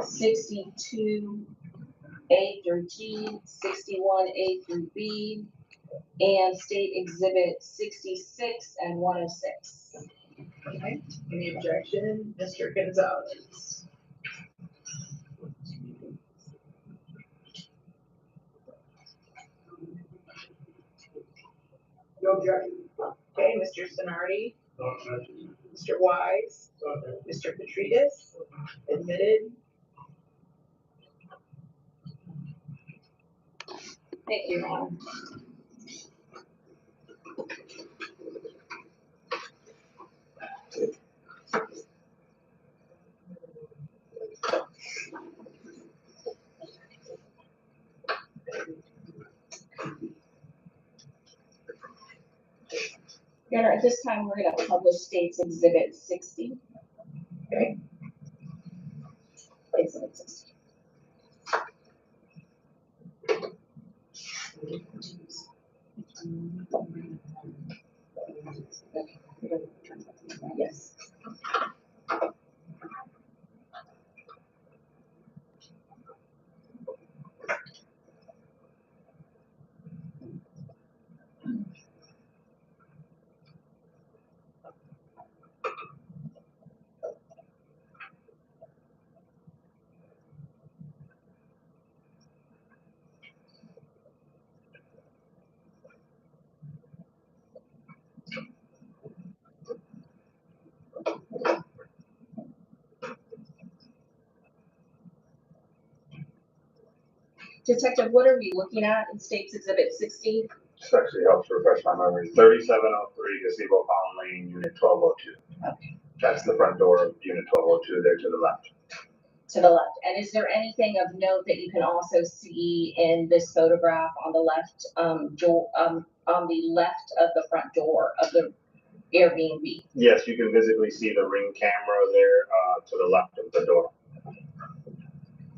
62, A through G, 61, A through B, and State Exhibit 66 and 106. Okay, any objection, Mr. Gonzalez? No objection. Okay, Mr. Sonardi, Okay. Mr. Wise, Okay. Mr. Petridis, admitted. Thank you, Your Honor. Your Honor, at this time, we're going to publish States Exhibit 60. Okay. Exhibit 60. Yes. Detective, what are we looking at in State's Exhibit 60? This actually helps refresh my memory. 3703 Gazebo Pond Lane, Unit 1202. Okay. That's the front door of Unit 1202 there to the left. To the left. And is there anything of note that you can also see in this photograph on the left, on the left of the front door of the Airbnb? Yes, you can visibly see the Ring camera there to the left of the door.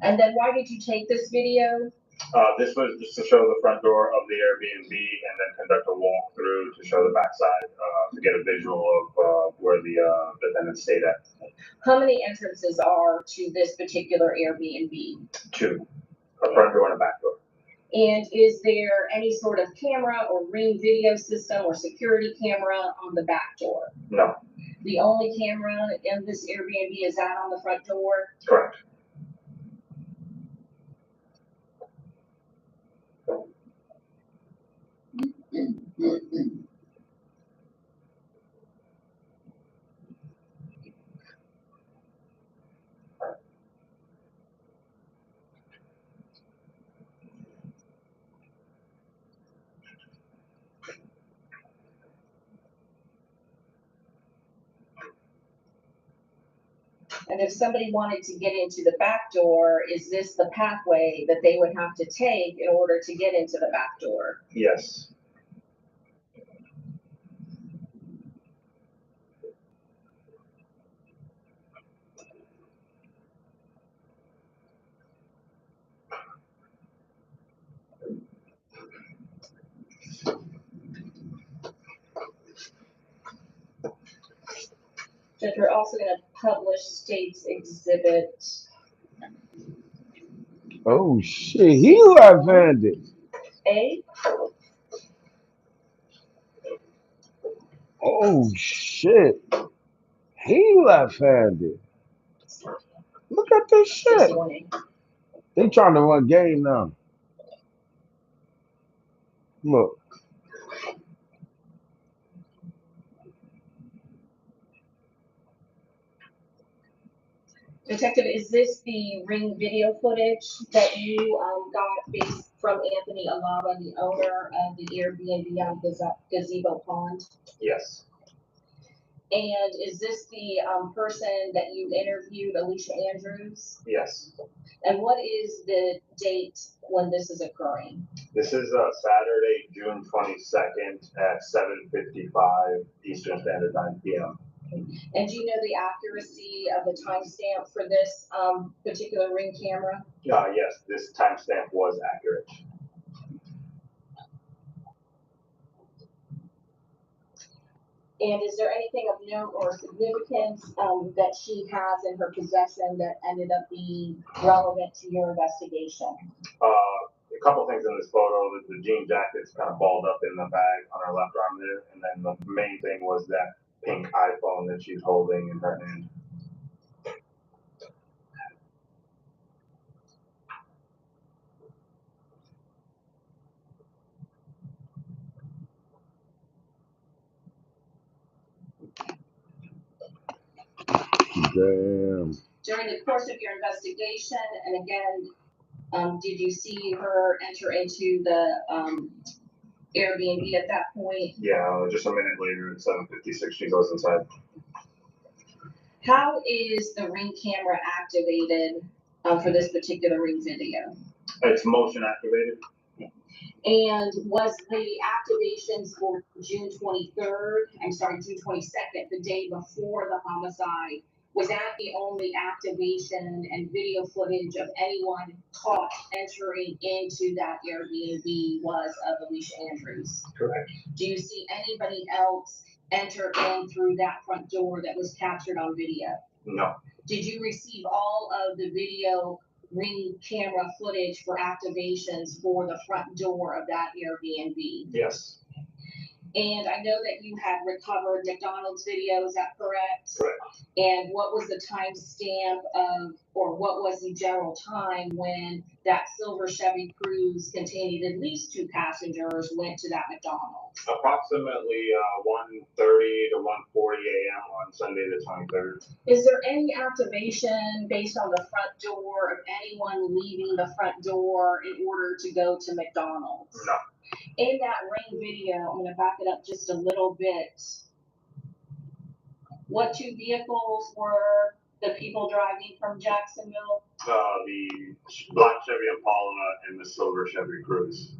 And then why did you take this video? This was just to show the front door of the Airbnb and then conduct a walkthrough to show the backside to get a visual of where the defendant stayed at. How many entrances are to this particular Airbnb? 2, a front door and a back door. And is there any sort of camera or Ring video system or security camera on the back door? No. The only camera in this Airbnb is that on the front door? Correct. And if somebody wanted to get into the back door, is this the pathway that they would have to take in order to get into the back door? Yes. Judge, we're also going to publish State's Exhibit Oh shit, he left-handed. A. Oh shit, he left-handed. Look at this shit. 61A. They trying to run game now. Look. Detective, is this the Ring video footage that you got based from Anthony Alava, the owner of the Airbnb on Gazebo Pond? Yes. And is this the person that you interviewed, Alicia Andrews? Yes. And what is the date when this is occurring? This is Saturday, June 22nd at 7:55 Eastern Standard Time p.m. And do you know the accuracy of the timestamp for this particular Ring camera? Yes, this timestamp was accurate. And is there anything of note or significance that she has in her possession that ended up being relevant to your investigation? A couple things in this photo. The jean jacket's kind of balled up in the bag on her left arm there, and then the main thing was that pink iPhone that she's holding in her hand. Damn. During the course of your investigation, and again, did you see her enter into the Airbnb at that point? Yeah, just a minute later at 7:56, she goes inside. How is the Ring camera activated for this particular Ring video? It's motion activated. And was the activations for June 23rd, I'm sorry, June 22nd, the day before the homicide, was that the only activation and video footage of anyone caught entering into that Airbnb was of Alicia Andrews? Correct. Do you see anybody else enter in through that front door that was captured on video? No. Did you receive all of the video Ring camera footage for activations for the front door of that Airbnb? Yes. And I know that you had recovered McDonald's video, is that correct? Correct. And what was the timestamp of, or what was the general time when that silver Chevy Cruze containing at least 2 passengers went to that McDonald's? Approximately 1:30 to 1:40 a.m. on Sunday the 23rd. Is there any activation based on the front door of anyone leaving the front door in order to go to McDonald's? No. In that ring video, I'm gonna back it up just a little bit. What 2 vehicles were the people driving from Jacksonville? The black Chevy Impala and the silver Chevy Cruze.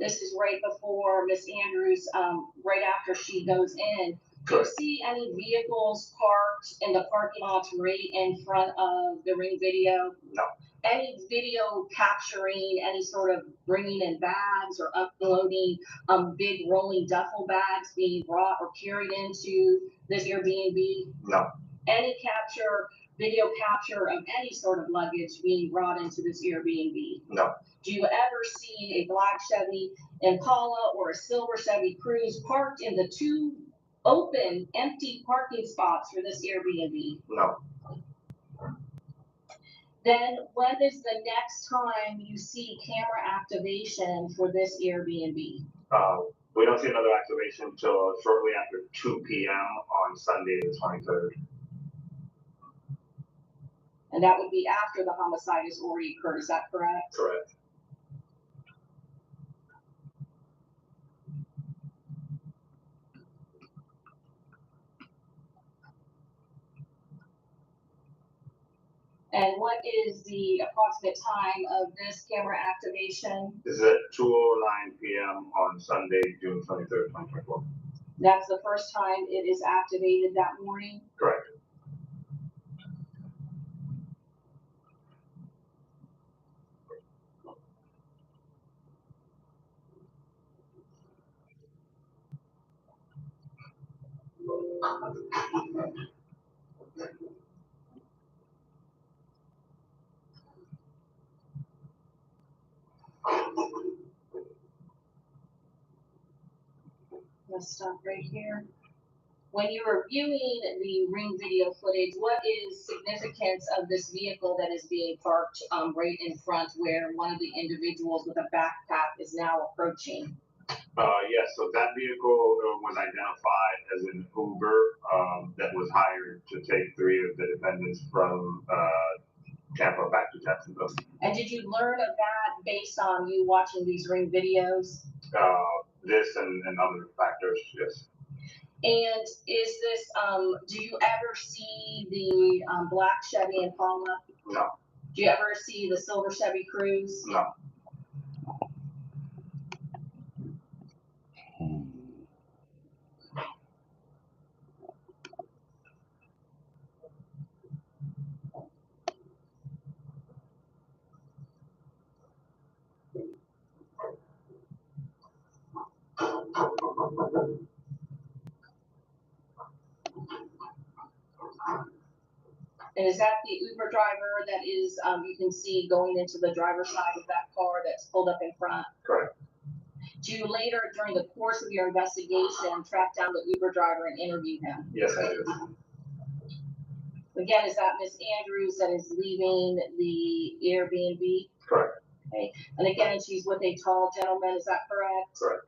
This is right before Miss Andrews, right after she goes in. Do you see any vehicles parked in the parking lot right in front of the ring video? No. Any video capturing any sort of bringing in bags or uploading big rolling duffel bags being brought or carried into this Airbnb? No. Any video capture of any sort of luggage being brought into this Airbnb? No. Do you ever see a black Chevy Impala or a silver Chevy Cruze parked in the 2 open, empty parking spots for this Airbnb? No. Then when is the next time you see camera activation for this Airbnb? We don't see another activation until shortly after 2 p.m. on Sunday the 23rd. And that would be after the homicide has already occurred, is that correct? Correct. And what is the approximate time of this camera activation? This is at 2:09 p.m. on Sunday, June 23rd, 2024. That's the first time it is activated that morning? Correct. Let's stop right here. When you are viewing the ring video footage, what is significance of this vehicle that is being parked right in front where one of the individuals with a backpack is now approaching? Yes, so that vehicle was identified as an Uber that was hired to take 3 of the defendants from Tampa back to Jacksonville. And did you learn of that based on you watching these ring videos? This and other factors, yes. And is this, do you ever see the black Chevy Impala? No. Do you ever see the silver Chevy Cruze? No. And is that the Uber driver that is, you can see going into the driver's side of that car that's pulled up in front? Correct. Do you later, during the course of your investigation, track down the Uber driver and interview him? Yes, I do. Again, is that Miss Andrews that is leaving the Airbnb? Correct. Okay, and again, she's with a tall gentleman, is that correct? Correct.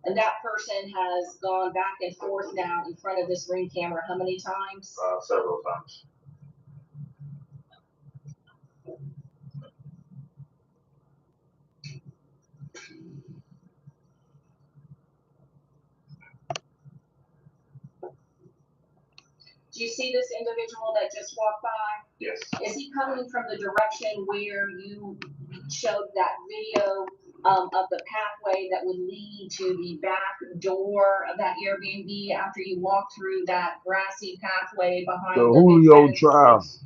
And that person has gone back and forth now in front of this ring camera how many times? Several times. Do you see this individual that just walked by? Yes. Is he coming from the direction where you showed that video of the pathway that would lead to the back door of that Airbnb after you walked through that grassy pathway behind The the Julio big trial. fence?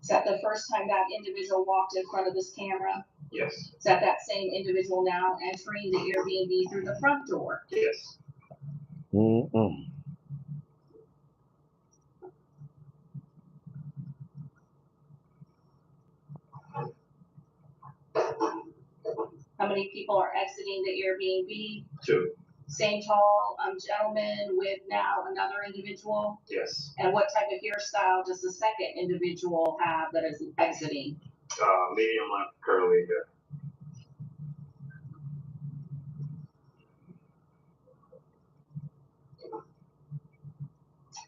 Is that the first time that individual walked in front of this camera? Yes, Is that same individual now entering the Airbnb through the front door? yes. Mm-mm. How many people are exiting the Airbnb? 2, Same tall gentleman with now another individual? yes. And what type of hairstyle does the second individual have that is exiting? Medium length curly hair.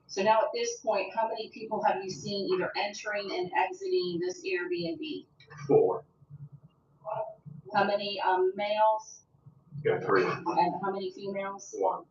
So now at this point, how many people have you seen either entering and exiting this Airbnb? 4, How many males got 3, and how many females? 1.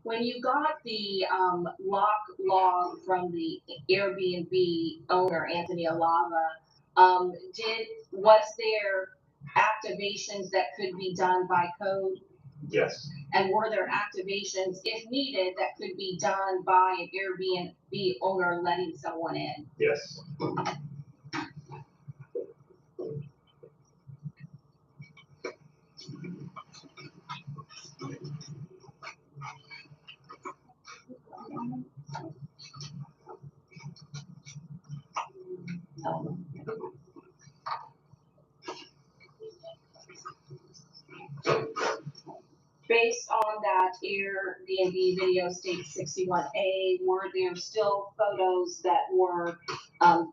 When you got the lock log from the Airbnb owner, Anthony Alava, was there activations that could be done by code? Yes, And were there activations, if needed, that could be done by an Airbnb owner letting someone in? yes. Based on that Airbnb video state 61A, were there still photos that were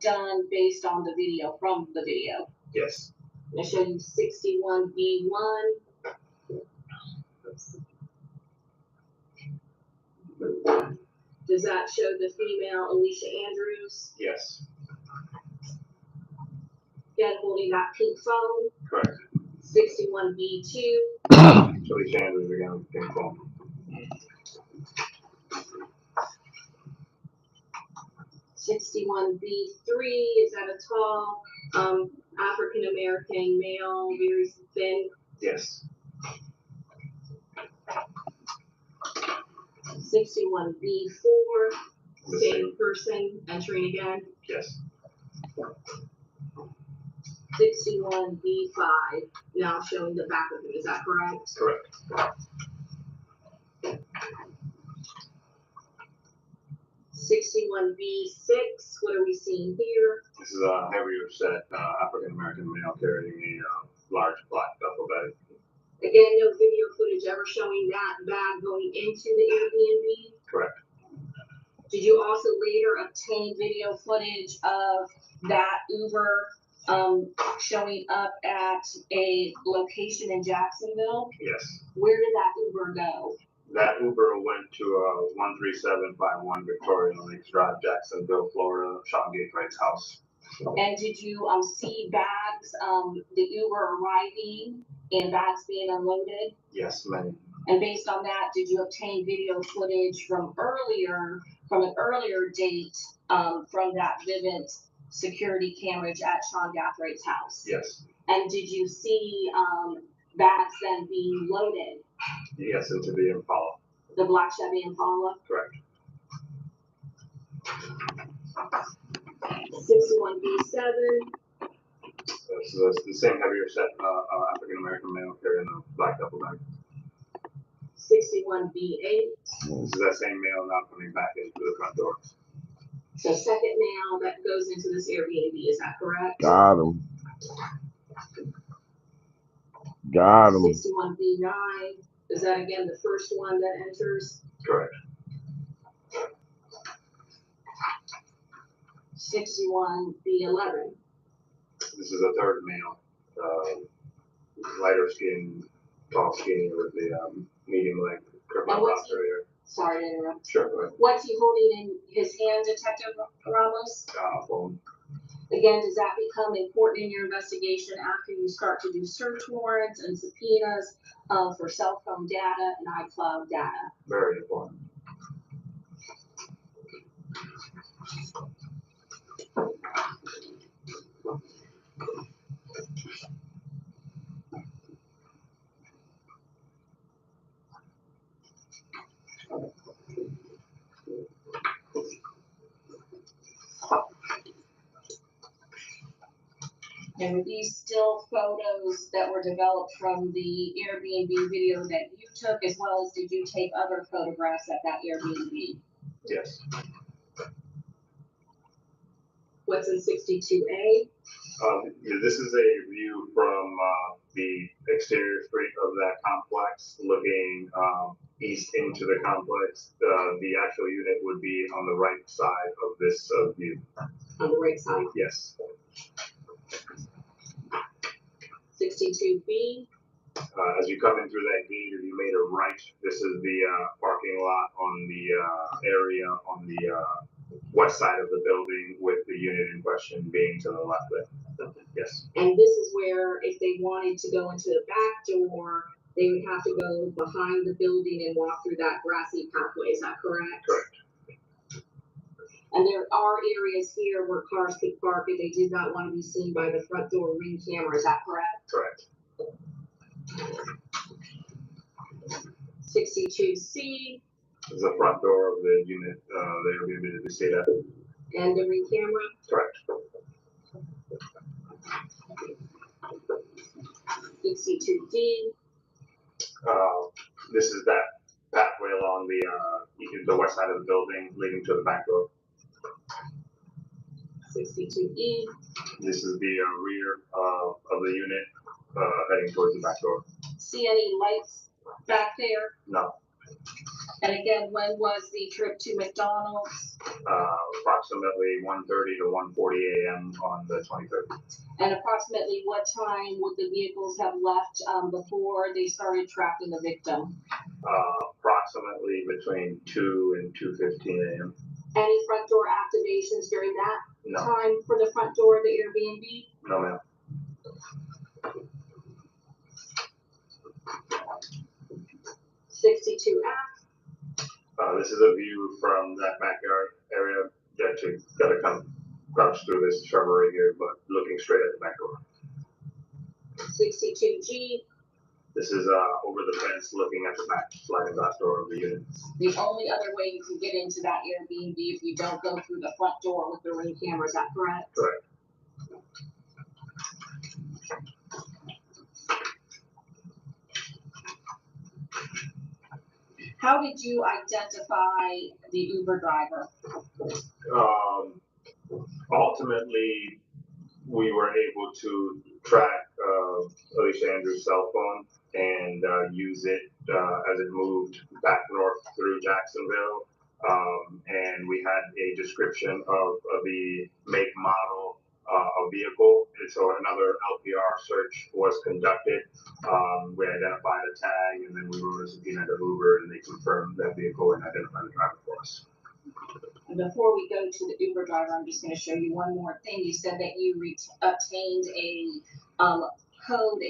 done based on the video, from the video? Yes, I show you 61B1. Does that show the female Alicia Andrews? yes, Again, holding that pink phone. correct. 61B2. Billy Sanders again with the pink phone. 61B3 is that a tall African American male, very thin? Yes, 61B4, the same same. person entering again. Yes, 61B5, now showing the back of him, is that correct? correct. 61B6, what are we seeing here? This is a heavier set African American male carrying a large black duffel bag. Again, no video footage ever showing that bag going into the Airbnb. Correct. Did you also later obtain video footage of that Uber showing up at a location in Jacksonville? Yes. Where did that Uber go? That Uber went to 13751 Victoria Lakes Drive, Jacksonville, Florida, Sean Gateway's house. And did you see bags, the Uber arriving and bags being unloaded? Yes, many. And based on that, did you obtain video footage from an earlier date, from that Vivint security cameras at Sean Gathrate's house? Yes. And did you see, bags then being loaded? Yes, into the Impala. The black Chevy Impala? Correct. 61B7, So that's the same heavier set African American male carrying a black duffel bag. 61B8. This is that same male now coming back into the front door. So second male that goes into this Airbnb, is that correct? Got him. Got him. 61B9, is that again the first one that enters? Correct. 61B11. This is a third male, lighter skin, tall skinny with the medium length My And what's boss right here. Sorry to interrupt. Sure, go ahead. What's he holding in his hand, Detective Ramos? Phone. Again, does that become important in your investigation after you start to do search warrants and subpoenas for cell phone data and iCloud data? Very important. And were these still photos that were developed from the Airbnb video that you took, as well as did you take other photographs at that Airbnb? Yes. What's in 62A? Yeah, this is a view from the exterior street of that complex, looking east into the complex. The actual unit would be on the right side of this view. On the right side. Yes. 62B? As you come in through that gate, if you made a right, this is the parking lot on the area on the west side of the building, with the unit in question being to the left there. Yes. And this is where, if they wanted to go into the back door, they would have to go behind the building and walk through that grassy pathway, is that correct? Correct. And there are areas here where cars could park if they did not want to be seen by the front door ring camera, is that correct? Correct. 62C, This is the front door of the unit. The Airbnb, did you see that? and the ring camera? Correct. 62D, This is that pathway along the west side of the building leading to the back door. 62E, This is the rear of the unit heading towards the back door. see any lights back there? No. And again, when was the trip to McDonald's? Approximately 1:30 to 1:40 a.m. on the 23rd. And approximately what time would the vehicles have left before they started tracking the victim? Approximately between 2 and 2:15 a.m. Any front door activations during that No. time for the front door of the Airbnb? No, ma'am. 62F, This is a view from that backyard area. You actually gotta come crouch through this shrubbery here, but looking straight at the back door. 62G, This is over the fence, looking at the back sliding glass door of the unit. The only other way you can get into that Airbnb if you don't go through the front door with the ring camera, is that correct? Correct. How did you identify the Uber driver? Ultimately, we were able to track Alicia Andrews' cell phone and use it as it moved back north through Jacksonville. And we had a description of the make, model of vehicle. And so another LPR search was conducted. We identified a tag, and then we wrote a subpoena to Uber, and they confirmed that vehicle and identified the driver for us. And before we go to the Uber driver, I'm just going to show you one more thing. You said that you obtained a lock code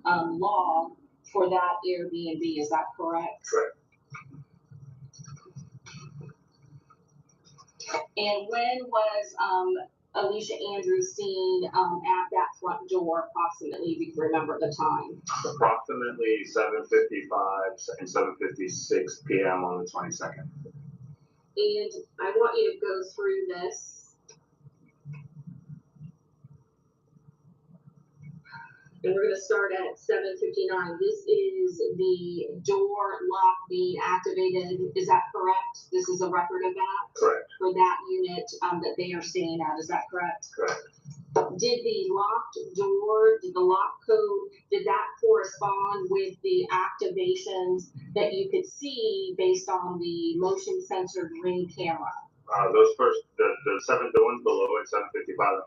log for that Airbnb. Is that correct? Correct. And when was Alicia Andrews seen at that front door approximately, if you can remember the time? Approximately 7:55 and 7:56 p.m. on the 22nd. and I want you to go through this. And we're gonna start at 7:59. This is the door lock being activated, is that correct? This is a record of that? Correct. For that unit, that they are staying at, is that correct? Correct. Did the locked door, did the lock code, did that correspond with the activations that you could see based on the motion censored ring camera? The ones below at 755 and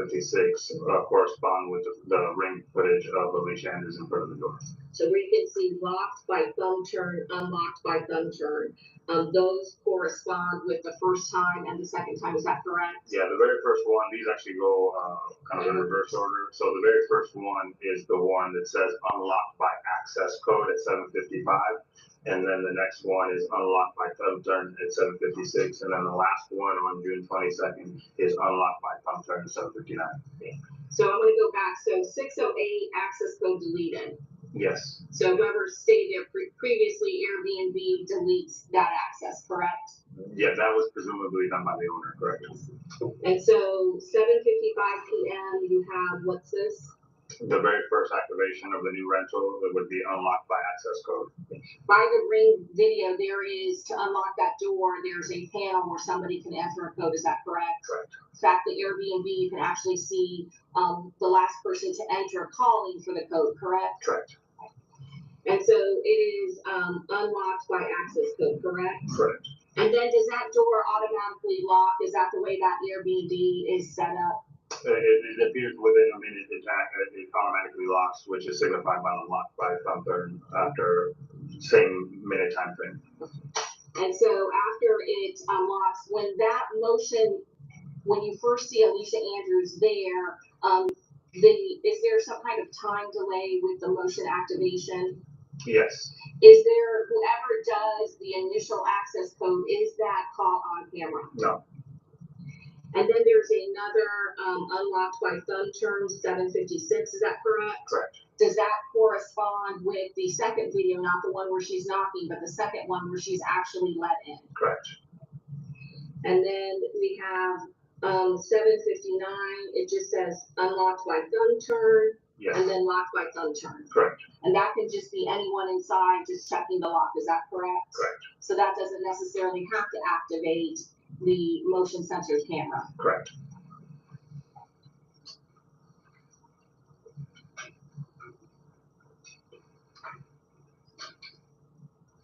756 correspond with the ring footage of Alicia Anders in front of the door. So where you can see locked by thumb turn, unlocked by thumb turn, those correspond with the first time and the second time, is that correct? Yeah, the very first one, these actually go kind of in reverse order. So the very first one is the one that says unlocked by access code at 755. And then the next one is unlocked by thumb turn at 756. And then the last one on June 22nd is unlocked by thumb turn at 759. So I'm gonna go back, so 608 access code deleted. Yes, So whoever stayed there previously, Airbnb deletes that access, correct? yeah, that was presumably done by the owner, correct? And so 7:55 PM, you have, what's this? The very first activation of the new rental, it would be unlocked by access code. By the Ring video, there is, to unlock that door, there's a panel where somebody can enter a code, is that correct? Correct. In fact, the Airbnb, you can actually see, the last person to enter calling for the code, correct? Correct. And so it is, unlocked by access code, correct? Correct. And then does that door automatically lock? Is that the way that Airbnb is set up? It appears within a minute, it automatically locks, which is signified by the lock by thumb turn after same minute time frame. And so after it unlocks, when that motion, when you first see Alicia Andrews there, is there some kind of time delay with the motion activation? Yes, Is there, whoever does the initial access code, is that caught on camera? no, And then there's another unlocked by thumb turn 756, is that correct? correct. Does that correspond with the second video, not the one where she's knocking, but the second one where she's actually let in? Correct. And then we have 7:59, it just says unlocked by thumb turn, Yes, and then locked by thumb turn. correct. And that can just be anyone inside just checking the lock, is that correct? Correct. So that doesn't necessarily have to activate the motion sensor camera. Correct.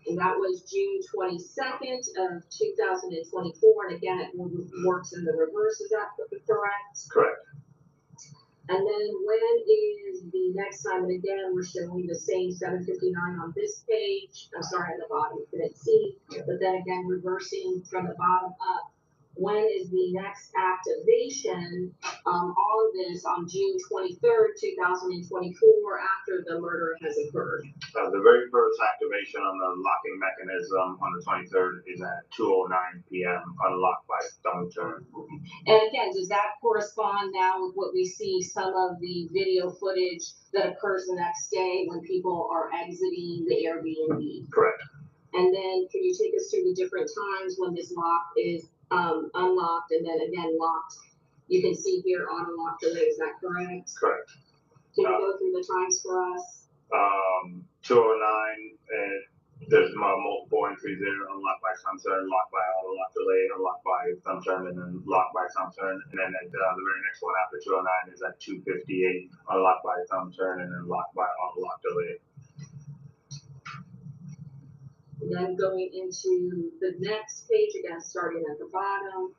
And that was June 22nd of 2024, and again, it works in the reverse, is that correct? Correct. And then when is the next time, and again, we're showing the same 7:59 on this page, I'm sorry, on the bottom, you couldn't see, but then again, reversing from the bottom up. When is the next activation, on this on June 23rd, 2024, after the murder has occurred? The very first activation on the locking mechanism on the 23rd is at 2:09 p.m. unlocked by thumb turn. And again, does that correspond now with what we see, some of the video footage that occurs the next day when people are exiting the Airbnb? Correct. And then can you take us through the different times when this lock is unlocked and then again locked? You can see here auto lock delay, is that correct? Correct. Can you go through the times for us? 2:09, and there's multiple entries there, unlocked by thumb turn, locked by auto lock delay, unlocked by thumb turn, and then locked by thumb turn. And then at, the very next one after 2:09 is at 2:58, unlocked by thumb turn, and then locked by auto lock delay. And then going into the next page again, starting at the bottom.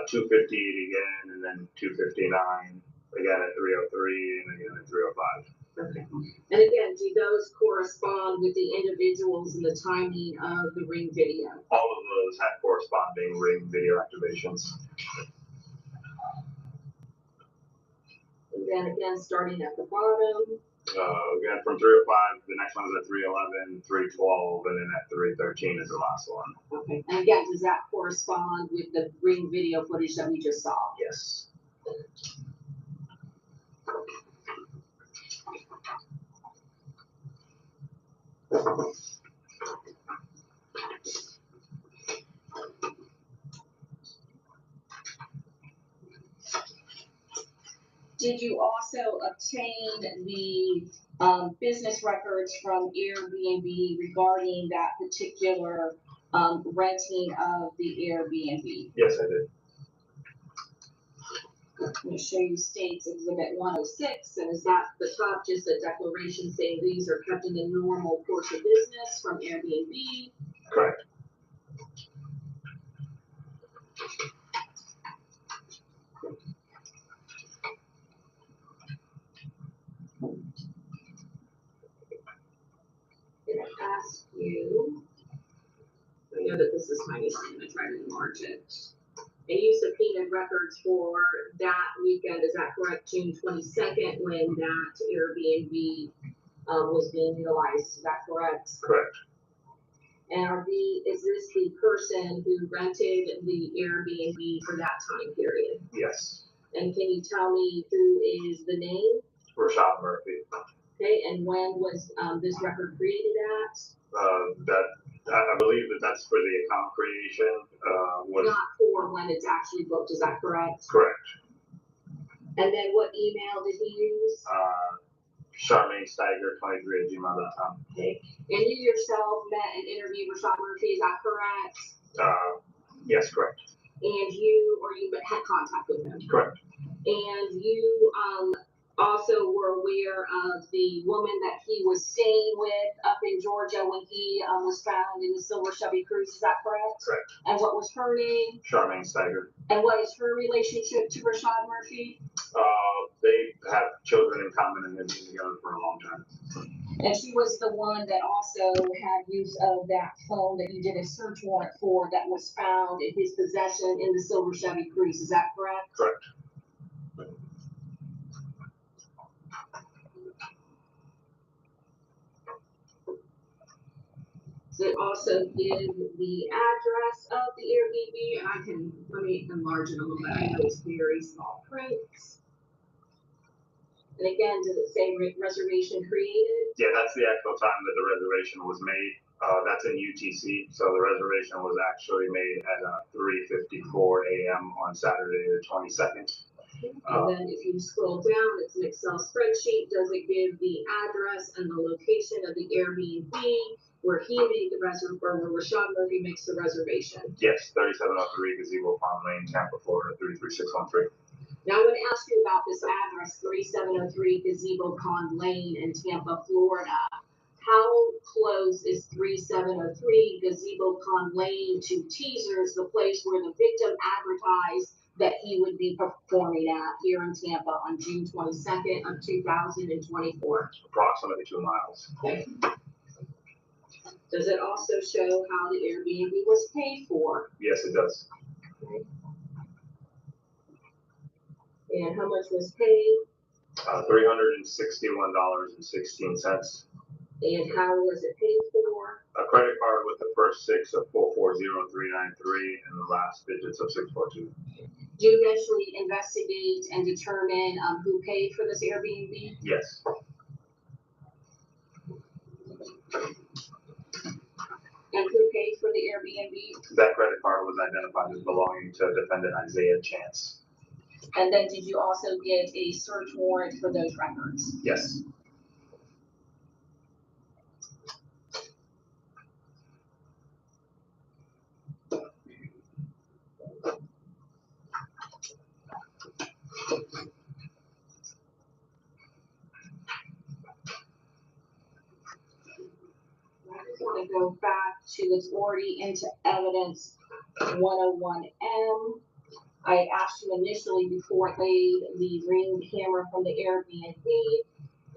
2:58 again, and then 2:59 again at 3:03, and again at 3:05. Okay. And again, do those correspond with the individuals and the timing of the Ring video? All of those have corresponding Ring video activations. And then again, starting at the bottom. Again, from 3:05, the next one is at 3:11, 3:12, and then at 3:13 is the last one. Okay. And again, does that correspond with the Ring video footage that we just saw? Yes. Did you also obtain the business records from Airbnb regarding that particular renting of the Airbnb? Yes, I did. I'm going to show you States Exhibit 106, and is that the top just a declaration saying these are kept in the normal course of business from Airbnb? Correct. Gonna ask you, I know that this is tiny, so I'm gonna try to enlarge it. And you subpoenaed records for that weekend, is that correct, June 22nd, when that Airbnb was being utilized, is that correct? Correct. And is this the person who rented the Airbnb for that time period? Yes. And can you tell me who is the name? Rashad Murphy. Okay, and when was this record created at? I believe that's for the account creation. Not for when it's actually booked, is that correct? Correct. And then what email did he use? Charmaine Steiger, 23@gmail.com. Okay, and you yourself met and interviewed Rashad Murphy, is that correct? Yes, correct. And you had contact with him? Correct. And you also were aware of the woman that he was staying with up in Georgia when he was found in the Silver Chevy Cruze, is that correct? Correct. And what was her name? Charmaine Steiger. And what is her relationship to Rashad Murphy? They have children in common and they've been together for a long time. And she was the one that also had use of that phone that you did a search warrant for that was found in his possession in the Silver Chevy Cruze, is that correct? Correct. So it also give the address of the Airbnb, and let me enlarge it a little bit, I know it's very small print. And again, does it say reservation created? Yeah, that's the actual time that the reservation was made. That's in UTC, so the reservation was actually made at 3:54 a.m. on Saturday the 22nd. And then if you scroll down, it's an Excel spreadsheet. Does it give the address and the location of the Airbnb where he made the reservation, or where Rashad Murphy makes the reservation? Yes, 3703 Gazebo Pond Lane, Tampa, Florida, 33613. Now I'm going to ask you about this address, 3703 Gazebo Pond Lane in Tampa, Florida. How close is 3703 Gazebo Pond Lane to Teasers, the place where the victim advertised that he would be performing at here in Tampa on June 22nd of 2024? Approximately 2 miles. Okay. Does it also show how the Airbnb was paid for? Yes, it does. Okay. And how much was paid? $361.16. And how was it paid for? A credit card with the first 6 of 440393 and the last digits of 642. Do you eventually investigate and determine who paid for this Airbnb? Yes. And who paid for the Airbnb? That credit card was identified as belonging to defendant Isaiah Chance. And then did you also get a search warrant for those records? Yes. I just want to go back to, it's already into evidence 101M. I asked you initially before I played the ring camera from the Airbnb,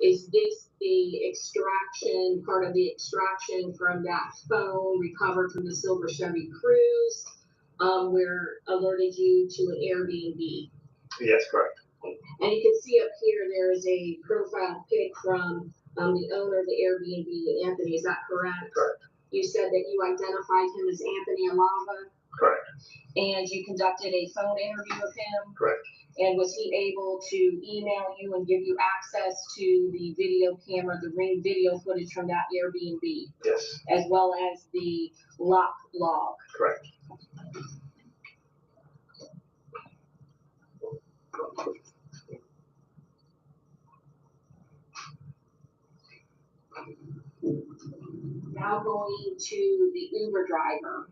is this the extraction, part of the extraction from that phone recovered from the Silver Chevy Cruze, where alerted you to an Airbnb? Yes, correct. And you can see up here, there is a profile pic from the owner of the Airbnb, Anthony, is that correct? Correct. You said that you identified him as Anthony Alava? Correct. And you conducted a phone interview with him? Correct. And was he able to email you and give you access to the video camera, the ring video footage from that Airbnb? Yes. As well as the lock log? Correct. Now going to the Uber driver.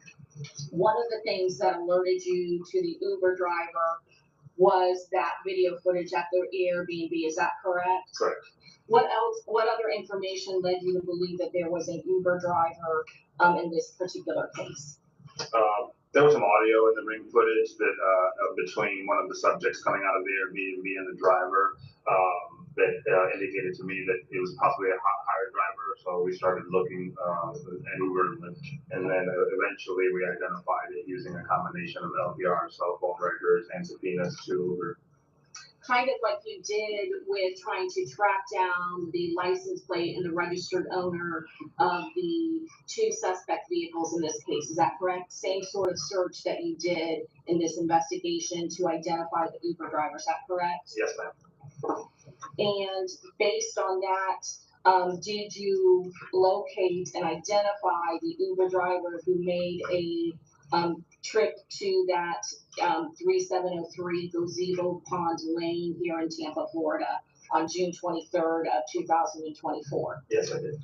One of the things that alerted you to the Uber driver was that video footage at the Airbnb, is that correct? Correct. What other information led you to believe that there was an Uber driver in this particular case? There was some audio in the ring footage that, between one of the subjects coming out of the Airbnb and the driver, that indicated to me that it was possibly a hired driver. So we started looking, at Uber and Lyft. And then eventually we identified it using a combination of LPR, cell phone records, and subpoenas to Uber. Kind of like you did with trying to track down the license plate and the registered owner of the two suspect vehicles in this case. Is that correct? Same sort of search that you did in this investigation to identify the Uber driver. Is that correct? Yes, ma'am. And based on that, did you locate and identify the Uber driver who made a trip to that 3703 Gazebo Pond Lane here in Tampa, Florida on June 23rd of 2024? Yes, I did.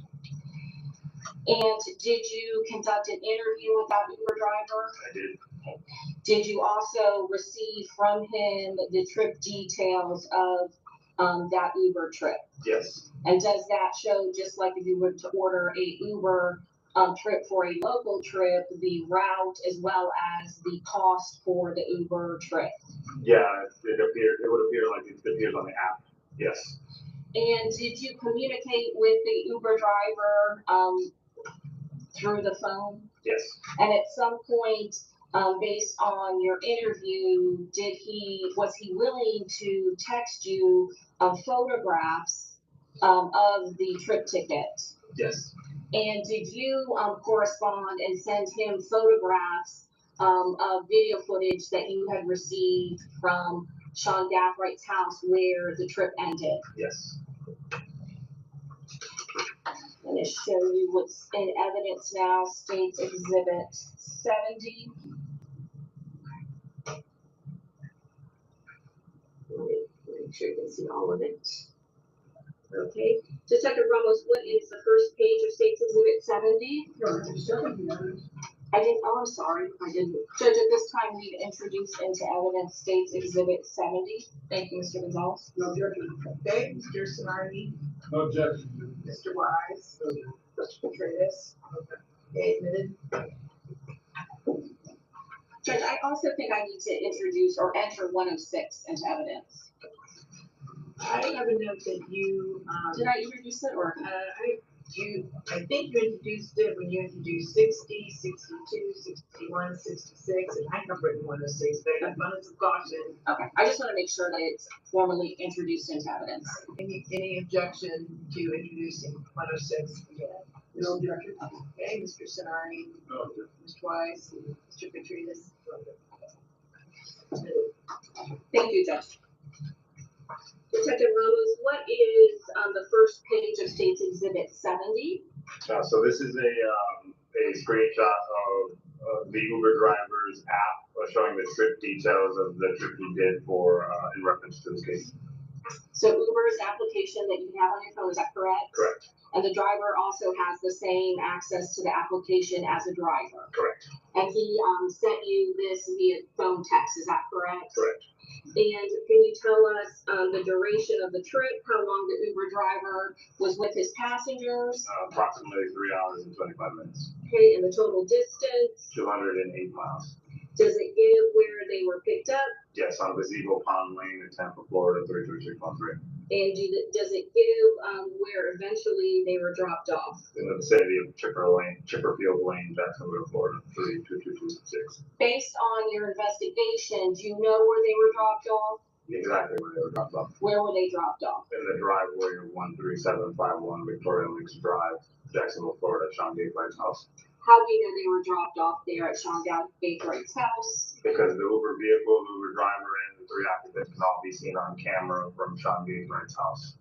And did you conduct an interview with that Uber driver? I did. Did you also receive from him the trip details of that Uber trip? Yes. And does that show, just like if you were to order a Uber trip for a local trip, the route as well as the cost for the Uber trip? Yeah, it would appear like it appears on the app. Yes. And did you communicate with the Uber driver through the phone? Yes. And at some point, based on your interview, was he willing to text you photographs of the trip ticket? Yes. And did you correspond and send him photographs of video footage that you had received from Sean Gathwright's house where the trip ended? Yes. I'm going to show you what's in evidence now, State's Exhibit 70. Make sure you can see all of it. Okay, Detective Ramos, what is the first page of State's Exhibit 70? I didn't, oh, I'm sorry, I didn't. Judge, at this time, we've introduced into evidence State's Exhibit 70. Thank you, Mr. Gonzalez. No objection. Okay, Mr. Sinardi, No objection. Mr. Wise, Mr. Contreras. Okay, admitted. Judge, I also think I need to introduce or enter 106 into evidence. I have a note that you, Did I introduce it or? I think you introduced it when you introduced 60, 62, 61, 66, and I have written 106, but abundance of caution. Okay, I just want to make sure that it's formally introduced into evidence. Any objection to introducing 106 again? No objection. Okay, Mr. Sinardi, No objection. Mr. Wise, Mr. Contreras. Thank you, Judge. Detective Ramos, what is the first page of State's Exhibit 70? So this is a screenshot of the Uber driver's app showing the trip details of the trip he did for in reference to this case. So Uber's application that you have on your phone, is that correct? Correct. And the driver also has the same access to the application as a driver? Correct. And he sent you this via phone text, is that correct? Correct. And can you tell us the duration of the trip, how long the Uber driver was with his passengers? Approximately 3 hours and 25 minutes. Okay, and the total distance? 208 miles. Does it give where they were picked up? Yes, on Gazebo Pond Lane in Tampa, Florida, 33613. And does it give where eventually they were dropped off? In the vicinity of Chipperfield Lane, Jacksonville, Florida, 32226. Based on your investigation, do you know where they were dropped off? Exactly where they were dropped off. Where were they dropped off? In the driveway of 13751 Victoria Lakes Drive, Jacksonville, Florida, Sean Gathwright's house. How do you know they were dropped off there at Sean Gathwright's house? Because the Uber vehicle, the Uber driver, and the 3 occupants can all be seen on camera from Sean Gathwright's house.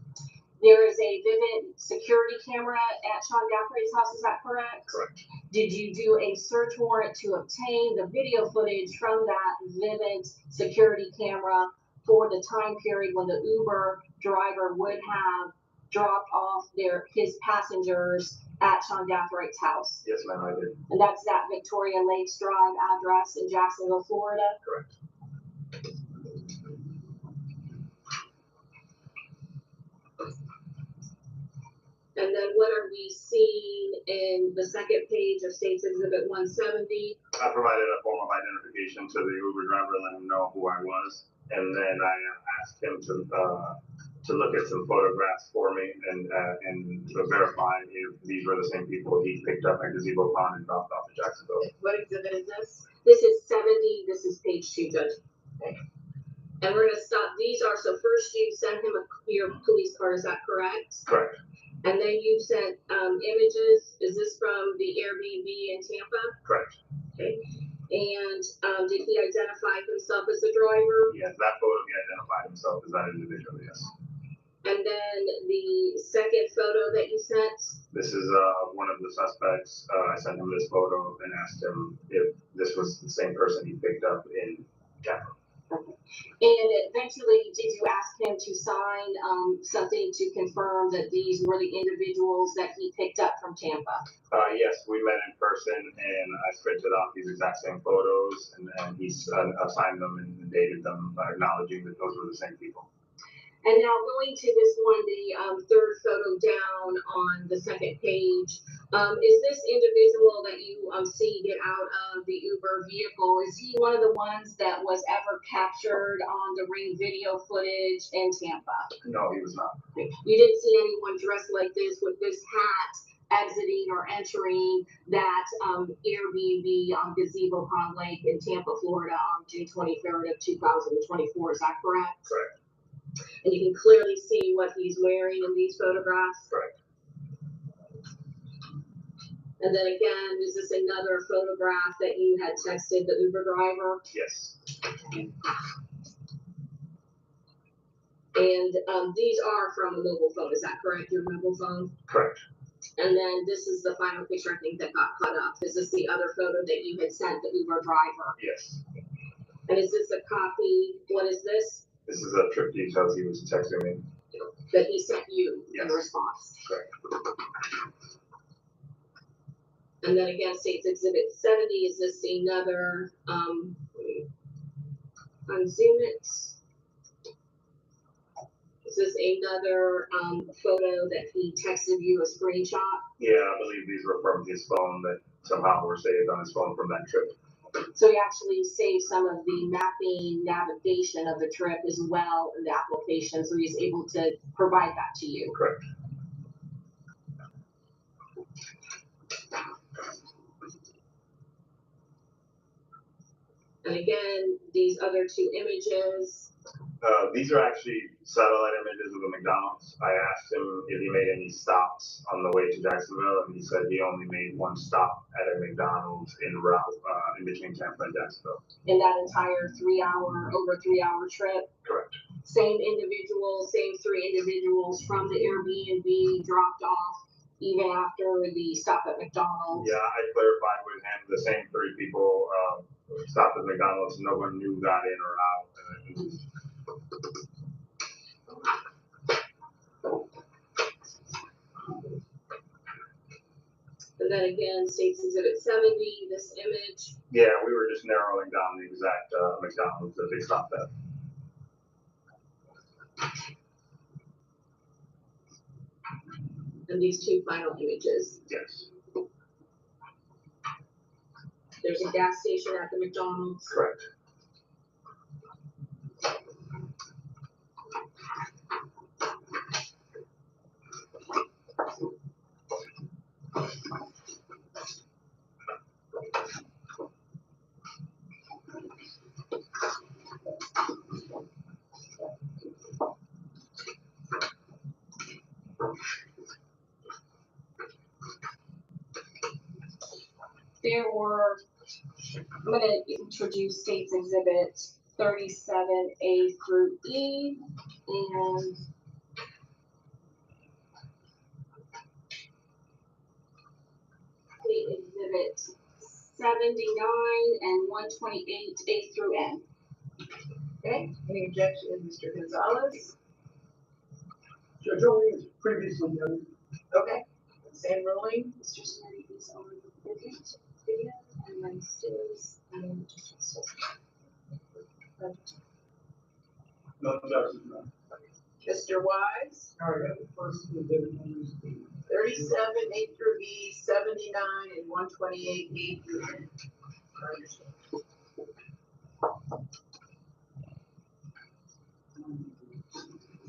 There is a Vivint security camera at Sean Gathwright's house, is that correct? Correct. Did you do a search warrant to obtain the video footage from that Vivint security camera for the time period when the Uber driver would have dropped off his passengers at Sean Gathwright's house? Yes, ma'am, I did. And that's that Victoria Lakes Drive address in Jacksonville, Florida? Correct. And then what are we seeing in the second page of State's Exhibit 170? I provided a form of identification to the Uber driver, let him know who I was, and then I asked him to look at some photographs for me and to verify if these were the same people he picked up at Gazebo Pond and dropped off in Jacksonville. What exhibit is this? This is 70, this is page 2, Judge. Okay. And we're gonna stop, these are, so first you sent him your police card, is that correct? Correct. And then you sent images, is this from the Airbnb in Tampa? Correct. Okay. And did he identify himself as the driver? Yes, that photo he identified himself as that individual, yes. And then the second photo that you sent? This is one of the suspects. I sent him this photo and asked him if this was the same person he picked up in Tampa. And eventually, did you ask him to sign something to confirm that these were the individuals that he picked up from Tampa? Yes, we met in person and I printed off these exact same photos and he signed them and dated them, acknowledging that those were the same people. And now going to this one, the third photo down on the second page, is this individual that you see get out of the Uber vehicle, is he one of the ones that was ever captured on the Ring video footage in Tampa? No, he was not. You didn't see anyone dressed like this with this hat exiting or entering that Airbnb on Gazebo Pond Lake in Tampa, Florida on June 23rd of 2024, is that correct? Correct. And you can clearly see what he's wearing in these photographs. Correct. And then again, is this another photograph that you had texted the Uber driver? Yes. And these are from a mobile phone, is that correct? Your mobile phone? Correct. And then this is the final picture, I think, that got cut up. Is this the other photo that you had sent the Uber driver? Yes. And is this a copy? What is this? This is a trip details he was texting me. That he sent you in Yes. response. Correct. And then again, States Exhibit 70, is this another, unzoom it? Is this another photo that he texted you a screenshot? Yeah, I believe these were from his phone that somehow were saved on his phone from that trip. So he actually saved some of the mapping navigation of the trip as well in the application, so he's able to provide that to you. Correct. And again, these other two images, These are actually satellite images of the McDonald's. I asked him if he made any stops on the way to Jacksonville, and he said he only made one stop at a McDonald's in route in between Tampa and Jacksonville. in that entire over 3 hour trip. Correct. Same individuals, same 3 individuals from the Airbnb dropped off even after the stop at McDonald's. Yeah, I clarified with him the same 3 people stopped at McDonald's. No one knew got in or out. And then again, States Exhibit 70, this image. Yeah, we were just narrowing down the exact McDonald's that they stopped at. And these 2 final images. Yes. There's a gas station at the McDonald's. Correct. There were, I'm going to introduce States Exhibit 37A through E, and State Exhibit 79 and 128A through N. Okay, any objections, Mr. Gonzalez? Judge, only as previously noted, Okay, same ruling? Mr. Smitty is on the video, and then stills, and just. No objection, no. Mr. Wise? all right, the first exhibit is the 37 A through B, 79 and 128 A through N. understand.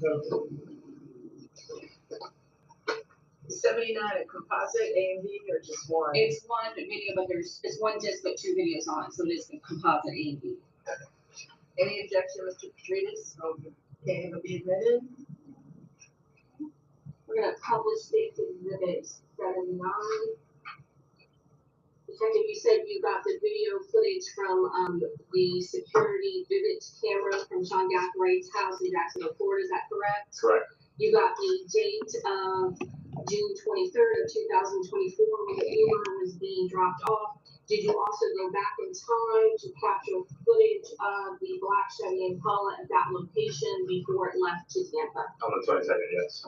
So, 79, a composite A and B or just one? It's one video, but it's one disc but two videos on it, so it is a composite A and B. Any objection, Mr. Petridis? Okay, it will be admitted. We're gonna publish State's Exhibit 79. Detective, you said you got the video footage from, the security vivid camera from Sean Gathway's house in Jacksonville, Florida, is that correct? Correct. You got the date of June 23rd of 2024 when the Uber was being dropped off. Did you also go back in time to capture footage of the black Chevy Impala at that location before it left to Tampa? On the 22nd, yes.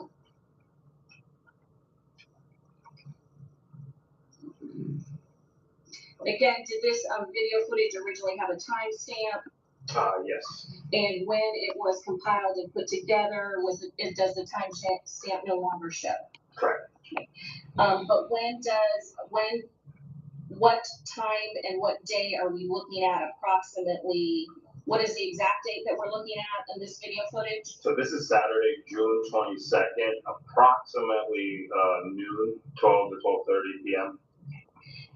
Again, did this video footage originally have a timestamp? Yes. And when it was compiled and put together, does the timestamp no longer show? Correct. But what time and what day are we looking at approximately? What is the exact date that we're looking at in this video footage? So this is Saturday, June 22nd, approximately noon, 12 to 12:30 p.m.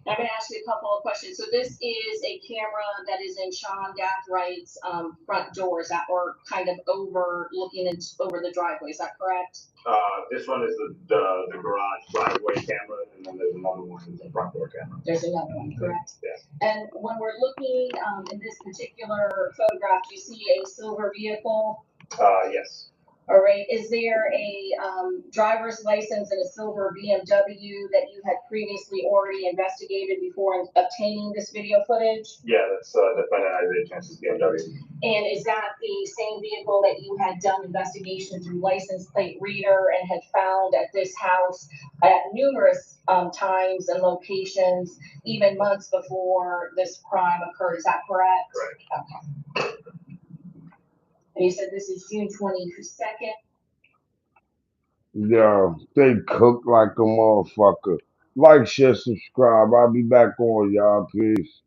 I'm gonna ask you a couple of questions. So this is a camera that is in Sean Gathway's front door, is that, or kind of looking over the driveway, is that correct? This one is the garage driveway camera, and then there's another one that's the front door camera. There's another one, correct? Yes. And when we're looking in this particular photograph, do you see a silver vehicle? Yes. All right, is there a driver's license and a silver BMW that you had previously already investigated before obtaining this video footage? Yeah, that's defendant Isaiah Chance's BMW. And is that the same vehicle that you had done investigation through license plate reader and had found at this house at numerous times and locations, even months before this crime occurred, is that correct? Correct. Okay. And you said this is June 22nd? Yeah, they cook like a motherfucker. Like, share, subscribe. I'll be back on, y'all. Peace.